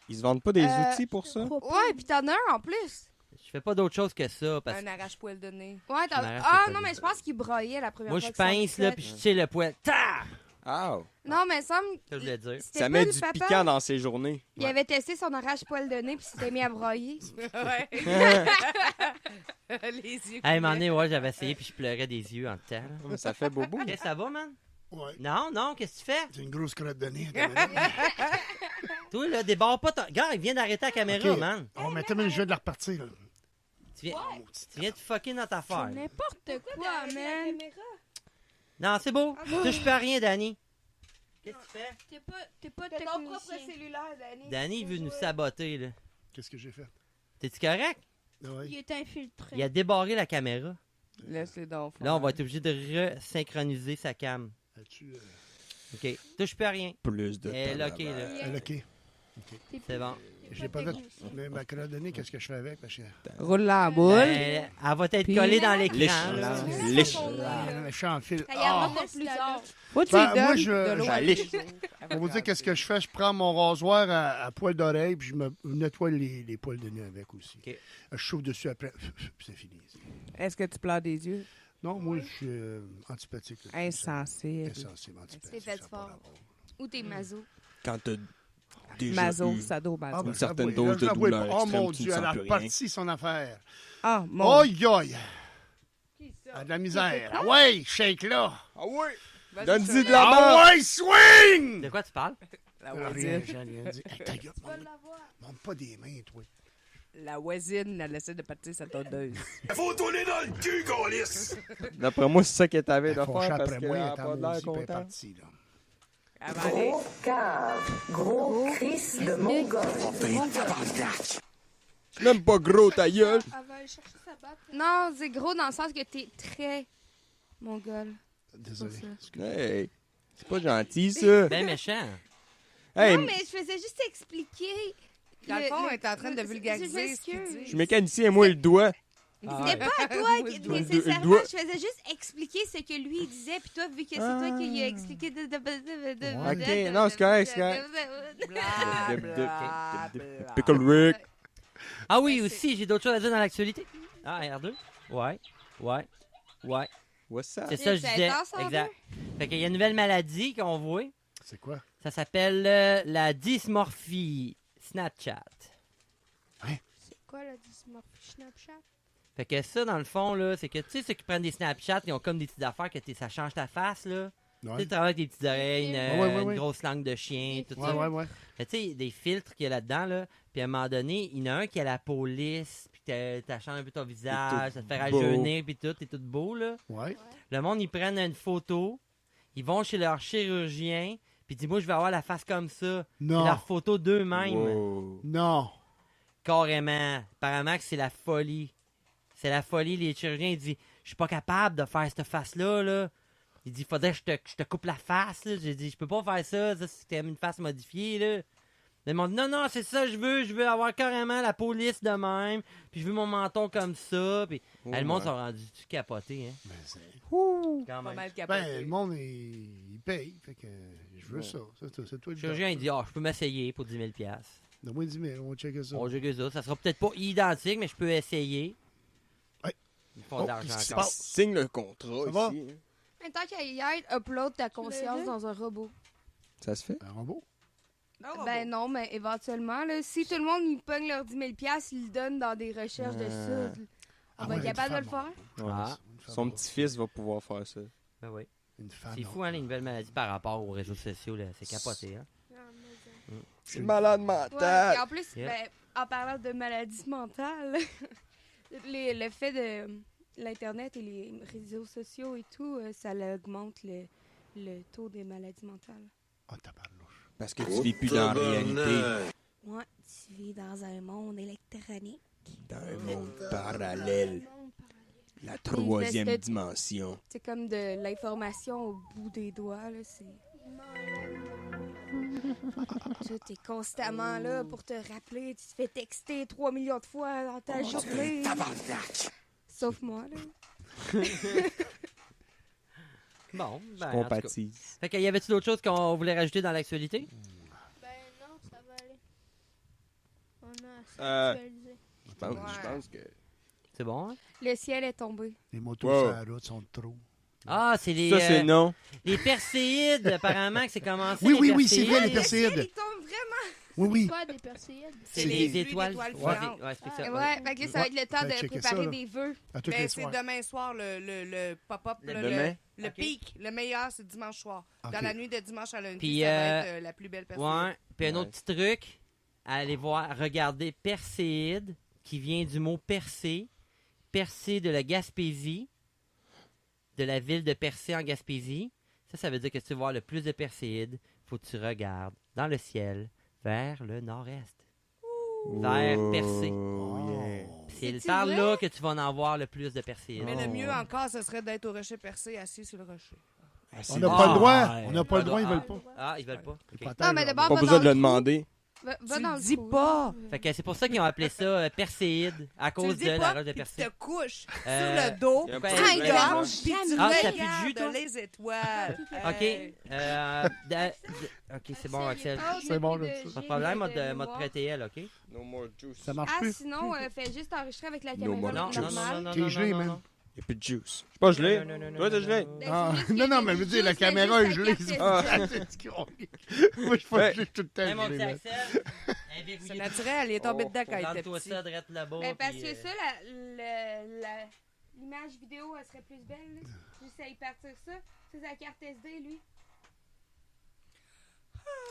Speaker 10: Ils se vendent pas des outils pour ça?
Speaker 1: Ouais, puis t'en as un en plus.
Speaker 3: Je fais pas d'autre chose que ça. Parce que
Speaker 7: Un arrache-poil de nez.
Speaker 1: Ouais,
Speaker 3: Je m'arrache les
Speaker 1: Ah
Speaker 3: poils
Speaker 1: non,
Speaker 3: du
Speaker 1: mais
Speaker 3: nez.
Speaker 1: je pense qu'il broyait la première
Speaker 3: moi,
Speaker 1: fois.
Speaker 3: je
Speaker 1: que ça
Speaker 3: pince,
Speaker 1: me
Speaker 3: là,
Speaker 1: fait.
Speaker 3: puis je tire le poil. Ta!
Speaker 10: Ah!
Speaker 1: Non, mais ça me.
Speaker 3: Ça, je voulais dire.
Speaker 1: C'était
Speaker 10: Ça
Speaker 1: pas
Speaker 10: met
Speaker 1: le
Speaker 10: du
Speaker 1: papa.
Speaker 10: piquant dans ses journées.
Speaker 1: Il avait testé son arrache-poil de nez puis s'était mis à broyer.
Speaker 7: Ouais. Les yeux.
Speaker 3: À un moment donné, ouais, j'avais essayé, puis je pleurais des yeux en temps.
Speaker 10: Mais ça fait bobo.
Speaker 3: Qu'est-ce que ça va, man?
Speaker 4: Ouais.
Speaker 3: Non, qu'est-ce que tu fais?
Speaker 4: C'est une grosse crotte de nez.
Speaker 3: Toi, là, débarre pas ton... Gars, il vient d'arrêter la caméra,
Speaker 4: Ok.
Speaker 3: man.
Speaker 4: On mettait même le jeu de la repartir, là.
Speaker 3: Tu viens de fucker notre affaire.
Speaker 2: N'importe quoi, man.
Speaker 3: Non, c'est beau. Touche pas à rien, Danny. Qu'est-ce que tu fais?
Speaker 2: T'es pas
Speaker 1: T'as ton propre
Speaker 2: technicien.
Speaker 1: cellulaire, Danny.
Speaker 3: Danny, il veut nous saboter, là.
Speaker 4: Qu'est-ce que j'ai fait?
Speaker 3: T'es-tu correct?
Speaker 2: Il
Speaker 4: Ouais.
Speaker 2: est infiltré.
Speaker 3: Il a débarré la caméra.
Speaker 7: Laisse-les donc.
Speaker 3: Là, on va être obligé de resynchroniser sa cam.
Speaker 4: As-tu...
Speaker 3: OK. Touche pas à rien.
Speaker 10: Plus de
Speaker 3: Elle est
Speaker 10: temps.
Speaker 3: OK, là.
Speaker 4: Elle, OK.
Speaker 3: C'est bon.
Speaker 4: J'ai pas fait... Mais ma crotte de nez, qu'est-ce que je fais avec? Parce que...
Speaker 7: Roule-la en boule.
Speaker 3: Elle va être
Speaker 7: Puis-
Speaker 3: collée dans
Speaker 10: Liche.
Speaker 3: l'écran, là.
Speaker 10: Liche.
Speaker 4: Je suis en fil.
Speaker 1: Ça y en va pour plusieurs.
Speaker 7: Faut que tu
Speaker 4: Ben,
Speaker 7: lui
Speaker 4: moi,
Speaker 7: donnes
Speaker 4: je-
Speaker 7: de l'eau
Speaker 10: je-
Speaker 7: à
Speaker 10: Allez.
Speaker 7: tous les jours.
Speaker 4: Pour vous dire qu'est-ce que je fais, je prends mon rasoir à poil d'oreille puis je me nettoie les poils de nez avec aussi.
Speaker 3: OK.
Speaker 4: Je chauffe dessus après, puis c'est fini.
Speaker 7: Est-ce que tu pleures des yeux?
Speaker 4: Non, moi, je suis antipatique. là.
Speaker 7: Insensible.
Speaker 4: Insensible, antipathique.
Speaker 1: C'est fait
Speaker 4: ça a pas
Speaker 1: fort.
Speaker 4: rapport.
Speaker 1: Ou t'es maso.
Speaker 10: Quand t'as Déjà
Speaker 7: Maso,
Speaker 10: eu
Speaker 7: sado, maso.
Speaker 4: Ah, ben,
Speaker 10: une certaine
Speaker 4: ça, oui.
Speaker 10: dose
Speaker 4: Là,
Speaker 10: de
Speaker 4: je la vois
Speaker 10: douleur
Speaker 4: pas. Oh
Speaker 10: extrême,
Speaker 4: mon
Speaker 10: tu ne
Speaker 4: Dieu, elle
Speaker 10: sens
Speaker 4: a
Speaker 10: plus rien.
Speaker 4: reparti son affaire.
Speaker 7: Ah, mon...
Speaker 4: Aïe, aïe. Elle a de la misère. Ah ouais, shake là.
Speaker 10: Ah ouais!
Speaker 7: Vas-y,
Speaker 10: Donne-y
Speaker 7: Charlie.
Speaker 10: de la
Speaker 4: Ah
Speaker 10: barre!
Speaker 4: ouais, swing!
Speaker 3: De quoi tu parles?
Speaker 7: La
Speaker 4: Rien,
Speaker 7: voisine.
Speaker 4: j'ai rien dit. Hey, ta gueule, monte pas des mains, toi.
Speaker 7: La voisine, elle essaie de partir sa tondeuse.
Speaker 5: Faut tourner dans le cul, Gaulis!
Speaker 10: D'après moi, c'est ça qu'elle t'avait
Speaker 4: Elle
Speaker 10: de
Speaker 4: fâche
Speaker 10: faire parce
Speaker 4: après
Speaker 10: qu'elle
Speaker 4: moi, elle
Speaker 10: a
Speaker 4: est
Speaker 10: pas
Speaker 4: en
Speaker 10: de l'air
Speaker 4: maudit, puis elle est
Speaker 10: content.
Speaker 4: partie, là.
Speaker 7: Elle va aller.
Speaker 10: C'est même pas gros, ta gueule!
Speaker 2: Elle va aller chercher sa batte.
Speaker 1: Non, c'est gros dans le sens que t'es très mongol.
Speaker 4: Désolé.
Speaker 1: C'est ça.
Speaker 10: Hey! C'est pas gentil, ça!
Speaker 3: Ben méchant.
Speaker 10: Hey,
Speaker 1: Non, mais je faisais juste expliquer.
Speaker 7: Dans le fond, elle est en train de vulgariser ce qu'il
Speaker 1: m'excuse.
Speaker 7: dit.
Speaker 10: je suis mécanicien, moi, le doigt.
Speaker 1: C'était pas à toi
Speaker 7: Moi,
Speaker 1: qui
Speaker 7: je dois-
Speaker 1: nécessairement,
Speaker 10: dois-
Speaker 1: je faisais juste expliquer ce que lui il disait, puis toi, vu que c'est toi qui lui a expliqué
Speaker 10: Ok, non, c'est correct, c'est correct.
Speaker 7: Bla, bla, bla.
Speaker 10: Pickle Rick.
Speaker 3: Ah oui,
Speaker 1: Ouais,
Speaker 3: aussi, j'ai d'autres choses à dire dans l'actualité. Ah, R2? Ouais.
Speaker 10: What's up?
Speaker 3: C'est ça, je
Speaker 1: C'est
Speaker 3: disais.
Speaker 1: intense, R2?
Speaker 3: Exact. Fait qu'il y a une nouvelle maladie qu'on voit.
Speaker 4: C'est quoi?
Speaker 3: Ça s'appelle la dysmorphie Snapchat.
Speaker 2: C'est quoi la dysmorphie Snapchat?
Speaker 3: Fait que ça, dans le fond, là, c'est que, tu sais, ceux qui prennent des Snapchats, ils ont comme des petites affaires que ça change ta face, là. Tu sais,
Speaker 4: Ouais,
Speaker 3: tu travailles avec des petites oreilles,
Speaker 4: Ouais.
Speaker 3: une grosse langue de chien, tout ça.
Speaker 4: ouais.
Speaker 3: Fait tu sais, des filtres qu'il y a là-dedans, là. Puis à un moment donné, il y en a un qui a la peau lisse, puis t'achètes un peu ton visage, ça te fait
Speaker 10: beau.
Speaker 3: rajeunir, puis tout, t'es tout beau, là.
Speaker 4: Ouais.
Speaker 3: Le monde, ils prennent une photo, ils vont chez leur chirurgien, puis ils disent, moi, je vais avoir la face comme ça. Puis
Speaker 4: Non.
Speaker 3: leur photo d'eux-mêmes.
Speaker 10: Wow.
Speaker 4: Non.
Speaker 3: Carrément. Apparemment que c'est la folie. C'est la folie. Les chirurgiens, ils disent, je suis pas capable de faire cette face-là, là. Il dit, faudrait que je te coupe la face, là. J'ai dit, je peux pas faire ça. Ça, c'est une face modifiée, là. Le monde dit, non, c'est ça, je veux avoir carrément la peau lisse de même, puis je veux mon menton comme ça, puis le monde
Speaker 10: ouais.
Speaker 3: sont rendus capotés, hein.
Speaker 4: Ben, c'est...
Speaker 3: Quand
Speaker 7: Pas
Speaker 3: même.
Speaker 7: mal
Speaker 4: Ben,
Speaker 7: capoté.
Speaker 4: le monde, il paye. Fait que je veux ça. C'est toi
Speaker 3: Le
Speaker 4: le
Speaker 3: chirurgien, il dit, je peux m'essayer pour 10 000 $.
Speaker 4: Donne-moi 10 000, on va checker ça.
Speaker 3: On joue que ça. Ça sera peut-être pas identique, mais je peux essayer.
Speaker 4: Ouais.
Speaker 3: Ils font
Speaker 4: Oh,
Speaker 3: de l'argent
Speaker 4: qu'est-ce qui se
Speaker 3: encore.
Speaker 4: passe?
Speaker 10: Signe le contrat
Speaker 4: Ça va?
Speaker 10: ici. hein.
Speaker 1: Mais tant qu'à y être, upload ta conscience
Speaker 2: vu?
Speaker 1: dans un robot.
Speaker 10: Ça se fait?
Speaker 4: Un robot?
Speaker 1: Ben non, mais éventuellement, là, si tout le monde y pogne leurs 10 000 $, ils le donnent dans des recherches de ça. On va être capable de le faire.
Speaker 3: Ah,
Speaker 10: Son petit-fils va pouvoir faire ça.
Speaker 3: ben oui.
Speaker 4: Une femme.
Speaker 3: C'est fou, hein, les nouvelles maladies par rapport aux réseaux sociaux, là. C'est capoté, hein.
Speaker 10: C'est malade
Speaker 1: Ouais,
Speaker 10: mental.
Speaker 1: et en plus,
Speaker 3: Yeah.
Speaker 1: ben, en parlant de maladies mentales, le fait de l'Internet et les réseaux sociaux et tout, ça augmente le taux des maladies mentales.
Speaker 4: Oh, tabarnouche.
Speaker 10: Parce que tu vis plus dans la réalité.
Speaker 1: Ouais, tu vis dans un monde électronique.
Speaker 10: Dans un monde parallèle. La troisième dimension.
Speaker 1: C'est comme de l'information au bout des doigts, là, c'est... Tu es constamment là pour te rappeler, tu te fais texter 3 millions de fois dans ta journée. Sauf moi, là.
Speaker 3: Bon, ben, en tout cas.
Speaker 10: Compatise.
Speaker 3: Fait que, y avait-tu d'autres choses qu'on voulait rajouter dans l'actualité?
Speaker 2: Ben non, ça va aller. On a assez
Speaker 10: Euh,
Speaker 2: actualisé.
Speaker 10: Je pense que...
Speaker 3: C'est bon, hein?
Speaker 1: Le ciel est tombé.
Speaker 4: Les motos
Speaker 10: Wow.
Speaker 4: sur la route sont trop.
Speaker 3: Ah, c'est les...
Speaker 10: Ça, c'est non.
Speaker 3: les perséides, apparemment, que c'est commencé.
Speaker 4: Oui,
Speaker 3: les
Speaker 4: oui, oui, c'est vrai,
Speaker 3: perséides.
Speaker 4: les perséides.
Speaker 1: Le ciel, il tombe vraiment.
Speaker 4: Oui, oui.
Speaker 2: Quoi, des perséides?
Speaker 3: C'est
Speaker 4: C'est
Speaker 3: les
Speaker 4: des-
Speaker 3: étoiles.
Speaker 7: étoiles
Speaker 3: Ouais,
Speaker 7: filantes.
Speaker 3: ouais, c'est ça.
Speaker 1: Ouais, fait que là, ça va être le temps
Speaker 4: Fallait
Speaker 1: de
Speaker 4: checker
Speaker 1: préparer
Speaker 4: ça, là.
Speaker 1: des vœux.
Speaker 4: À tous
Speaker 7: Ben,
Speaker 4: les
Speaker 7: c'est
Speaker 4: soirs.
Speaker 7: demain soir le pop-up.
Speaker 3: Le
Speaker 7: là,
Speaker 10: demain?
Speaker 7: Le
Speaker 3: Ok.
Speaker 7: pic, le meilleur, c'est dimanche soir.
Speaker 4: Ok.
Speaker 7: Dans la nuit de dimanche à lundi,
Speaker 3: Puis,
Speaker 7: ça va être la plus belle personne.
Speaker 3: Ouais. Puis un autre petit truc, allez voir, regardez Perséide, qui vient du mot percer. Percé de la Gaspésie, de la ville de Percé en Gaspésie. Ça veut dire que si tu veux voir le plus de perséides, faut que tu regardes dans le ciel vers le nord-est. Vers Percé. C'est
Speaker 1: C'est-tu
Speaker 3: par
Speaker 1: vrai?
Speaker 3: là que tu vas en voir le plus de perséides.
Speaker 7: Mais le mieux encore, ce serait d'être au rocher percé, assis sur le rocher.
Speaker 4: On n'a pas le droit.
Speaker 3: ouais.
Speaker 4: On n'a pas le droit, ils
Speaker 3: Ah.
Speaker 4: veulent pas.
Speaker 3: Ah, ils veulent pas. Ok.
Speaker 4: Peut-être,
Speaker 1: Non, mais
Speaker 4: là.
Speaker 1: d'abord,
Speaker 10: Pas
Speaker 1: va
Speaker 10: besoin
Speaker 1: dans
Speaker 10: de le
Speaker 1: trou.
Speaker 10: demander.
Speaker 1: Va
Speaker 7: Tu
Speaker 1: dans
Speaker 7: le
Speaker 1: le
Speaker 7: dis
Speaker 1: trou,
Speaker 7: pas.
Speaker 1: là.
Speaker 3: Fait que c'est pour ça qu'ils ont appelé ça perséide, à
Speaker 7: Tu le
Speaker 3: cause
Speaker 7: dis
Speaker 3: de la
Speaker 7: pas,
Speaker 3: roche de
Speaker 7: puis tu
Speaker 3: Percé.
Speaker 7: te couches
Speaker 3: Euh,
Speaker 7: sur le dos,
Speaker 10: y a
Speaker 3: pas
Speaker 7: tu
Speaker 3: de
Speaker 7: regardes,
Speaker 1: raison.
Speaker 7: puis tu
Speaker 3: Ah, t'as plus de jus,
Speaker 7: regardes
Speaker 3: toi?
Speaker 7: les étoiles.
Speaker 3: OK.
Speaker 7: Hey.
Speaker 3: OK, c'est bon, Axel.
Speaker 4: C'est bon, là,
Speaker 3: Pas de problème, m'a te prêter elle, OK?
Speaker 10: No more juice.
Speaker 4: Ça marche
Speaker 1: Ah,
Speaker 4: plus.
Speaker 1: sinon, fais juste enregistrer avec la
Speaker 10: No
Speaker 1: caméra
Speaker 10: more
Speaker 3: Non, non, non,
Speaker 1: normale.
Speaker 3: non, non,
Speaker 4: T'es
Speaker 3: non,
Speaker 4: gelé,
Speaker 3: non,
Speaker 4: man.
Speaker 3: non.
Speaker 10: Il n'y a plus de juice. Je suis pas gelé.
Speaker 3: Non,
Speaker 10: Toi, t'es gelé.
Speaker 1: Ben,
Speaker 4: Ah,
Speaker 1: c'est juste
Speaker 4: non,
Speaker 1: que
Speaker 4: non,
Speaker 1: le
Speaker 4: mais je veux dire, la
Speaker 1: juice,
Speaker 4: caméra
Speaker 1: le
Speaker 4: est
Speaker 1: juice,
Speaker 4: gelée.
Speaker 1: la
Speaker 4: c'est
Speaker 10: Ah.
Speaker 1: carte
Speaker 4: Moi, je suis pas
Speaker 10: Ouais.
Speaker 4: gelé tout le temps.
Speaker 3: Hey, mon
Speaker 4: gelé,
Speaker 3: petit
Speaker 4: là.
Speaker 3: Axel.
Speaker 7: C'est naturel, il est tombé
Speaker 10: Oh,
Speaker 7: dedans quand il était
Speaker 3: Regarde-toi
Speaker 7: petit.
Speaker 3: ça, drette là-bas.
Speaker 1: Ben, parce
Speaker 3: puis,
Speaker 1: que ça, l'image vidéo, elle serait plus belle. Là. Juste à y partir ça. Ça, c'est la carte SD, lui.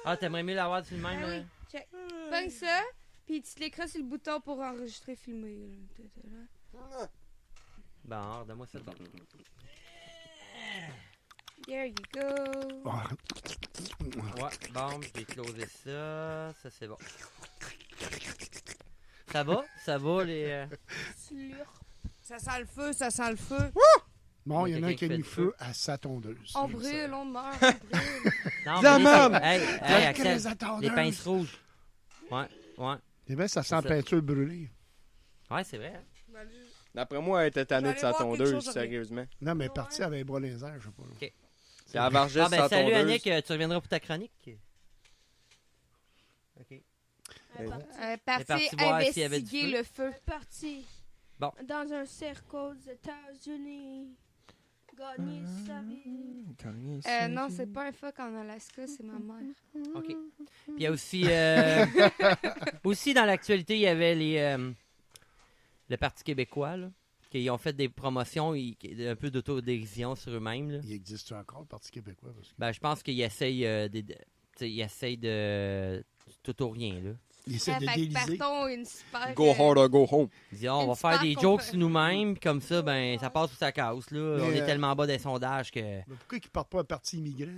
Speaker 3: Ah, t'aimerais mieux l'avoir sur le même,
Speaker 1: Ah
Speaker 3: là?
Speaker 1: oui, check. Pogne ça, puis tu te l'écras sur le bouton pour enregistrer, filmer. Là.
Speaker 3: Bon, redonne-moi ça. Bon.
Speaker 1: There you go.
Speaker 4: Ah,
Speaker 3: Ouais, bon, je vais closer ça. Ça, c'est bon. Ça va, les...
Speaker 1: Slurp.
Speaker 7: Ça sent le feu, ça sent le feu.
Speaker 4: Bon, il y en a un
Speaker 3: quelqu'un
Speaker 4: qui a
Speaker 3: qui
Speaker 4: mis
Speaker 3: fait
Speaker 4: feu à sa tondeuse.
Speaker 1: On brûle, on meurt, on brûle.
Speaker 3: Non,
Speaker 10: De la
Speaker 3: mais
Speaker 10: merde!
Speaker 3: Hey, Axel, les
Speaker 4: tondeuses.
Speaker 3: pinces rouges. Ouais.
Speaker 4: C'est vrai, ça sent
Speaker 3: C'est ça.
Speaker 4: peinture brûlée.
Speaker 3: Ouais, c'est vrai.
Speaker 10: D'après moi, elle était tannée de
Speaker 7: Je vais
Speaker 10: sa
Speaker 7: aller voir quelque
Speaker 10: tondeuse,
Speaker 7: chose
Speaker 10: sérieusement.
Speaker 4: Non, mais parti avec les bras les airs, je sais pas. là.
Speaker 3: Ok.
Speaker 10: C'est la vargesse
Speaker 3: Ah, ben,
Speaker 10: sa
Speaker 3: salut,
Speaker 10: tondeuse.
Speaker 3: Annick, tu reviendras pour ta chronique. OK.
Speaker 1: Parti
Speaker 3: parti voir s'il y avait du
Speaker 1: investiguer
Speaker 3: feu.
Speaker 1: le feu.
Speaker 2: Parti.
Speaker 3: Bon.
Speaker 2: Dans un cercle aux États-Unis. Gagner sa vie.
Speaker 1: Non, c'est pas un phoque en Alaska, c'est ma mère.
Speaker 3: OK. Puis il y a aussi... aussi, dans l'actualité, il y avait le Parti québécois, là, qui ont fait des promotions, un peu d'autodérision sur eux-mêmes, là.
Speaker 4: Il existe encore le Parti québécois? Parce que...
Speaker 3: Ben, je pense qu'ils essayent de tout ou rien, là.
Speaker 4: Il essaie de
Speaker 1: Fait que
Speaker 4: déliser.
Speaker 1: partons une super...
Speaker 10: Go hard or go home.
Speaker 3: Ils disent, on
Speaker 1: Une
Speaker 3: va faire
Speaker 1: super
Speaker 3: des jokes sur nous-mêmes, puis comme ça, ben, ça passe ou ça casse, là.
Speaker 4: Mais,
Speaker 3: On est tellement bas des sondages que...
Speaker 4: Mais pourquoi ils ne partent pas un parti immigrant?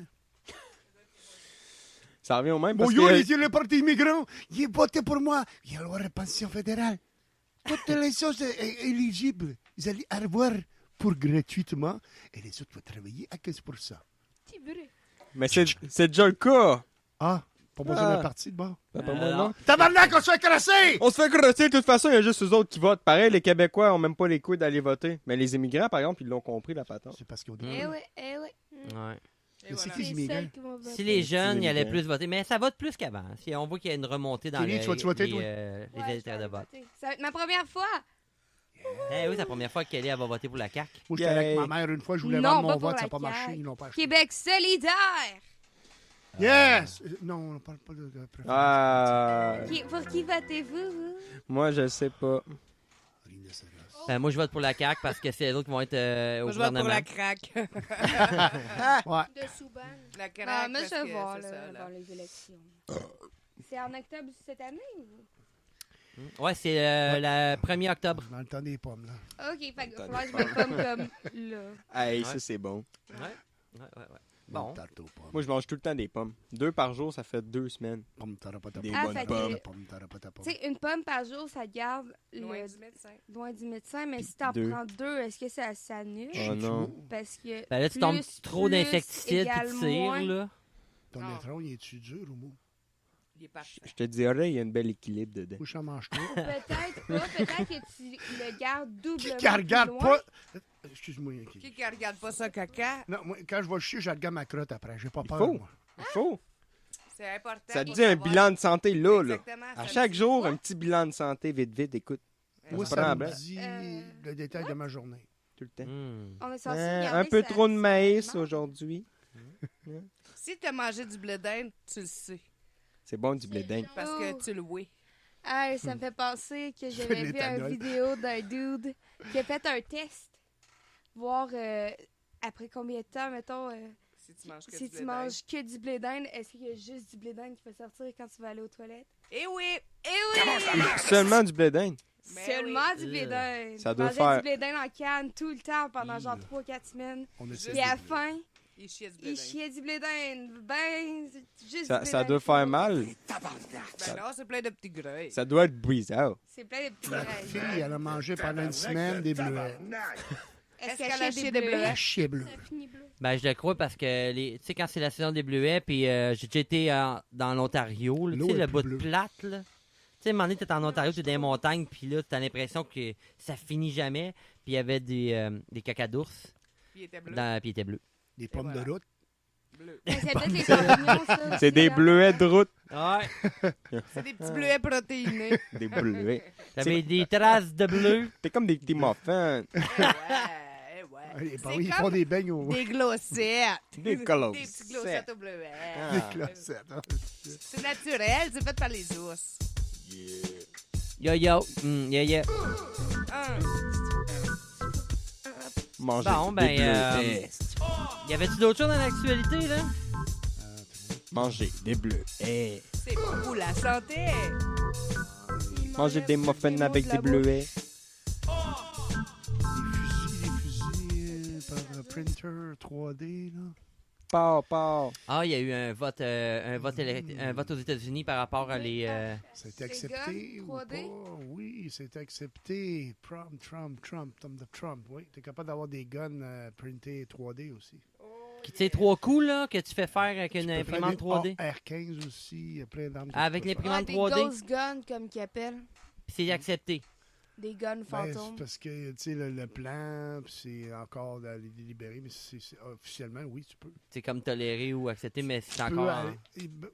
Speaker 10: Ça revient au même
Speaker 4: Bon,
Speaker 10: parce
Speaker 4: yo,
Speaker 10: que...
Speaker 4: le parti immigrant, il voté pour moi. Il va avoir une pension fédérale. Toutes les choses éligibles, ils allaient avoir pour gratuitement. Et les autres vont travailler à 15%.
Speaker 2: Petit bruit.
Speaker 10: Mais c'est déjà le cas.
Speaker 4: Ah, pas besoin
Speaker 10: Ah.
Speaker 4: d'un parti de bord.
Speaker 10: D'après moi, non.
Speaker 4: Tabarnak, on se fait crasser!
Speaker 10: On se fait crosser, de toute façon, il y a juste eux autres qui votent. Pareil, les Québécois ont même pas les couilles d'aller voter. Mais les immigrants, par exemple, ils l'ont compris, la patente.
Speaker 4: C'est parce qu'ils ont
Speaker 1: Eh oui, eh oui.
Speaker 3: Ouais.
Speaker 7: Et
Speaker 4: Mais c'est
Speaker 7: voilà.
Speaker 4: qui les
Speaker 2: C'est
Speaker 4: immigrants?
Speaker 2: celle qui va voter.
Speaker 3: Si les jeunes, ils allaient
Speaker 10: immigrants.
Speaker 3: plus voter. Mais ça vote plus qu'avant. Si on voit qu'il y a une remontée dans
Speaker 4: Kelly, tu vas-tu voter, toi?
Speaker 3: les
Speaker 1: Ouais, je vais
Speaker 3: électeurs de
Speaker 1: aller
Speaker 3: vote.
Speaker 1: voter. Ça va être ma première fois.
Speaker 3: Eh oui, c'est la première fois que Kelly elle va voter pour la CAQ.
Speaker 4: Moi, j'étais avec
Speaker 10: Yay.
Speaker 4: ma mère une fois, je voulais
Speaker 1: Non,
Speaker 4: vendre
Speaker 1: pas
Speaker 4: mon
Speaker 1: pour
Speaker 4: vote, ça
Speaker 1: la
Speaker 4: n'a pas marché,
Speaker 1: CAQ.
Speaker 4: ils n'ont pas acheté.
Speaker 1: Québec solidaire.
Speaker 4: Yes! Non, on ne parle pas de préférence.
Speaker 10: Ah,
Speaker 1: Pour qui votez-vous, vous?
Speaker 10: moi, je sais pas.
Speaker 4: Rhinocéros.
Speaker 3: Moi, je vote pour la CAQ parce que c'est les autres qui vont être au
Speaker 7: Moi, je vote pour
Speaker 3: gouvernement.
Speaker 7: la craque.
Speaker 4: Ouais.
Speaker 2: De Souban.
Speaker 7: La craque,
Speaker 1: Ah, mais
Speaker 7: parce
Speaker 1: je vais
Speaker 7: que
Speaker 1: voir,
Speaker 7: c'est
Speaker 1: là,
Speaker 7: ça, là.
Speaker 1: dans les élections. C'est en octobre cette année ou?
Speaker 3: Ouais, c'est le 1er octobre.
Speaker 4: Dans le temps des pommes, là.
Speaker 1: Ok, fait qu'il va falloir que je me pomme comme là.
Speaker 10: Hey,
Speaker 3: Ouais.
Speaker 10: ça, c'est bon.
Speaker 3: Ouais.
Speaker 4: Bon.
Speaker 3: Bon.
Speaker 4: Tarte aux pommes.
Speaker 10: Moi, je mange tout le temps des pommes. 2 par jour, ça fait 2 semaines.
Speaker 4: Pomme, t'auras pas ta
Speaker 10: Des
Speaker 4: pomme.
Speaker 1: Ah,
Speaker 10: bonnes
Speaker 1: fait que-
Speaker 10: pommes.
Speaker 4: Pomme, t'auras pas ta pomme.
Speaker 1: Tu sais, une pomme par jour, ça garde
Speaker 7: Loin du médecin.
Speaker 1: loin du médecin, mais si t'en
Speaker 10: deux.
Speaker 1: prends deux, est-ce que ça s'annule?
Speaker 10: Oh non.
Speaker 1: Parce que.
Speaker 3: Ben là, tu tombes
Speaker 1: plus,
Speaker 3: trop
Speaker 1: plus
Speaker 3: d'insecticides
Speaker 1: égale
Speaker 3: puis tu tires,
Speaker 1: moins.
Speaker 3: là.
Speaker 4: Ton
Speaker 7: Non.
Speaker 4: étron, il est-tu dur ou mou?
Speaker 7: Il est parfait.
Speaker 10: Je te dirais, il y a un bel équilibre dedans.
Speaker 4: Moi, j'en mange trop.
Speaker 1: Peut-être pas, peut-être que tu le gardes doublement.
Speaker 4: Qui regarde
Speaker 1: plus
Speaker 4: pas...
Speaker 1: loin.
Speaker 4: Excuse-moi, OK.
Speaker 7: Qui regarde pas ça, caca?
Speaker 4: Non, moi, quand je vais chier, je regarde ma crotte après. J'ai pas
Speaker 10: Il
Speaker 4: peur,
Speaker 10: faut.
Speaker 4: moi.
Speaker 10: Il faut.
Speaker 7: C'est important.
Speaker 10: Ça te
Speaker 7: pour
Speaker 10: dit un
Speaker 7: savoir.
Speaker 10: bilan de santé là, là.
Speaker 7: Exactement,
Speaker 10: À
Speaker 7: ça
Speaker 10: chaque
Speaker 7: me
Speaker 10: jour,
Speaker 7: dit-
Speaker 10: un petit bilan de santé, vite, vite, écoute.
Speaker 4: Moi,
Speaker 10: se
Speaker 4: ça
Speaker 10: prend à
Speaker 4: me
Speaker 10: blanc.
Speaker 4: dit
Speaker 1: Euh,
Speaker 4: le détail de ma journée.
Speaker 10: Tout le temps.
Speaker 1: On est censé
Speaker 10: Un
Speaker 1: garder
Speaker 10: peu
Speaker 1: sa-
Speaker 10: trop de
Speaker 1: sa
Speaker 10: maïs
Speaker 1: aliment.
Speaker 10: aujourd'hui.
Speaker 7: Si tu as mangé du blé d'Inde, tu le sais.
Speaker 10: C'est bon du blé d'Inde.
Speaker 7: Parce
Speaker 1: Oh.
Speaker 7: que tu le oui.
Speaker 1: Ah, ça me fait penser que j'avais vu
Speaker 4: l'éthanol.
Speaker 1: une vidéo d'un dude qui a fait un test. Voir après combien de temps, mettons,
Speaker 7: Si tu manges que
Speaker 1: si
Speaker 7: du blé
Speaker 1: tu
Speaker 7: d'Inde.
Speaker 1: manges que du blé d'Inde, est-ce qu'il y a juste du blé d'Inde qui peut sortir quand tu vas aller aux toilettes?
Speaker 7: Eh oui!
Speaker 1: Eh oui!
Speaker 10: Seulement du blé d'Inde.
Speaker 7: Ben
Speaker 1: Seulement du blé d'Inde.
Speaker 10: Ça
Speaker 1: Je
Speaker 10: doit
Speaker 1: mangeais
Speaker 10: faire-
Speaker 1: du blé d'Inde en canne tout le temps pendant genre 3-4 semaines.
Speaker 4: On essaie
Speaker 1: Puis à la
Speaker 4: de-
Speaker 1: fin,
Speaker 7: Il chiait du blé
Speaker 1: il
Speaker 7: d'Inde.
Speaker 1: chiait du blé d'Inde. Ben, c'est juste
Speaker 10: Ça,
Speaker 1: du blé
Speaker 10: ça
Speaker 1: d'Inde
Speaker 10: doit
Speaker 1: qui
Speaker 10: faire
Speaker 1: monte.
Speaker 10: mal.
Speaker 7: Ben non, c'est plein de petits grains.
Speaker 10: Ça doit être bizarre.
Speaker 1: C'est plein de petits
Speaker 4: La
Speaker 1: grains.
Speaker 4: fille, elle a mangé pendant une semaine des bleuets.
Speaker 1: Est-ce
Speaker 7: qu'elle a chié des bleuets?
Speaker 4: La chier bleu.
Speaker 2: Ça finit bleu.
Speaker 3: Ben, je le crois parce que, tu sais, quand c'est la saison des bleuets, puis j'ai déjà été dans l'Ontario, là,
Speaker 4: L'eau
Speaker 3: tu sais,
Speaker 4: est
Speaker 3: le
Speaker 4: plus
Speaker 3: bout de
Speaker 4: bleue.
Speaker 3: plate, là. Tu sais, à un moment donné, t'es en Ontario, t'es dans les montagnes, puis là, t'as l'impression que ça finit jamais, puis il y avait des caca d'ours,
Speaker 7: Puis il était bleu.
Speaker 3: puis il était bleu.
Speaker 4: Des pommes
Speaker 7: voilà.
Speaker 4: de route.
Speaker 7: Bleu.
Speaker 1: Ben, c'est peut-être les champignons, ça.
Speaker 10: C'est des bleuets de route.
Speaker 3: Ouais.
Speaker 7: C'est des petits bleuets protéinés.
Speaker 10: Des bleuets.
Speaker 3: T'avais des traces de bleu.
Speaker 10: T'es comme des petits muffins.
Speaker 7: Eh ouais.
Speaker 4: Allez,
Speaker 7: C'est
Speaker 4: ils
Speaker 7: comme
Speaker 4: font des beignes au...
Speaker 7: Des glossettes.
Speaker 10: Des
Speaker 7: Des
Speaker 10: glossettes.
Speaker 7: petites glossettes au bleuet.
Speaker 4: Des glossettes. hein.
Speaker 7: C'est naturel, c'est fait par les ours.
Speaker 3: Yo, yo. Yeah.
Speaker 10: Manger
Speaker 3: Bon,
Speaker 10: des
Speaker 3: ben,
Speaker 10: bleuets.
Speaker 3: Y avait-tu d'autres choses dans l'actualité, là?
Speaker 10: Manger des bleuets.
Speaker 7: C'est bon pour la santé.
Speaker 10: Manger des muffins avec des bleuets.
Speaker 4: Les fusils par printer 3D, là.
Speaker 10: Pow.
Speaker 3: Ah, il y a eu un vote aux États-Unis par rapport à les...
Speaker 4: Ça a été accepté ou pas?
Speaker 1: 3D?
Speaker 4: Oui, c'est accepté. Trump, oui. T'es capable d'avoir des guns printés 3D aussi.
Speaker 3: Tu sais, 3 coups, là, que tu fais faire avec
Speaker 4: Tu
Speaker 3: une
Speaker 4: peux faire
Speaker 3: imprimante
Speaker 4: des
Speaker 3: 3D.
Speaker 4: R15 aussi, il y a plein d'armes. que
Speaker 3: Avec
Speaker 4: tu peux faire.
Speaker 3: l'imprimante
Speaker 1: Des
Speaker 3: 3D.
Speaker 1: ghost guns, comme qu'ils appellent.
Speaker 3: Puis c'est accepté.
Speaker 1: Des guns
Speaker 4: Ben,
Speaker 1: fantômes.
Speaker 4: c'est parce que, tu sais, le plan, puis c'est encore à les délibérer, mais officiellement, oui, tu peux.
Speaker 3: C'est comme toléré ou accepté, mais c'est
Speaker 4: Tu peux
Speaker 3: encore...
Speaker 4: aller-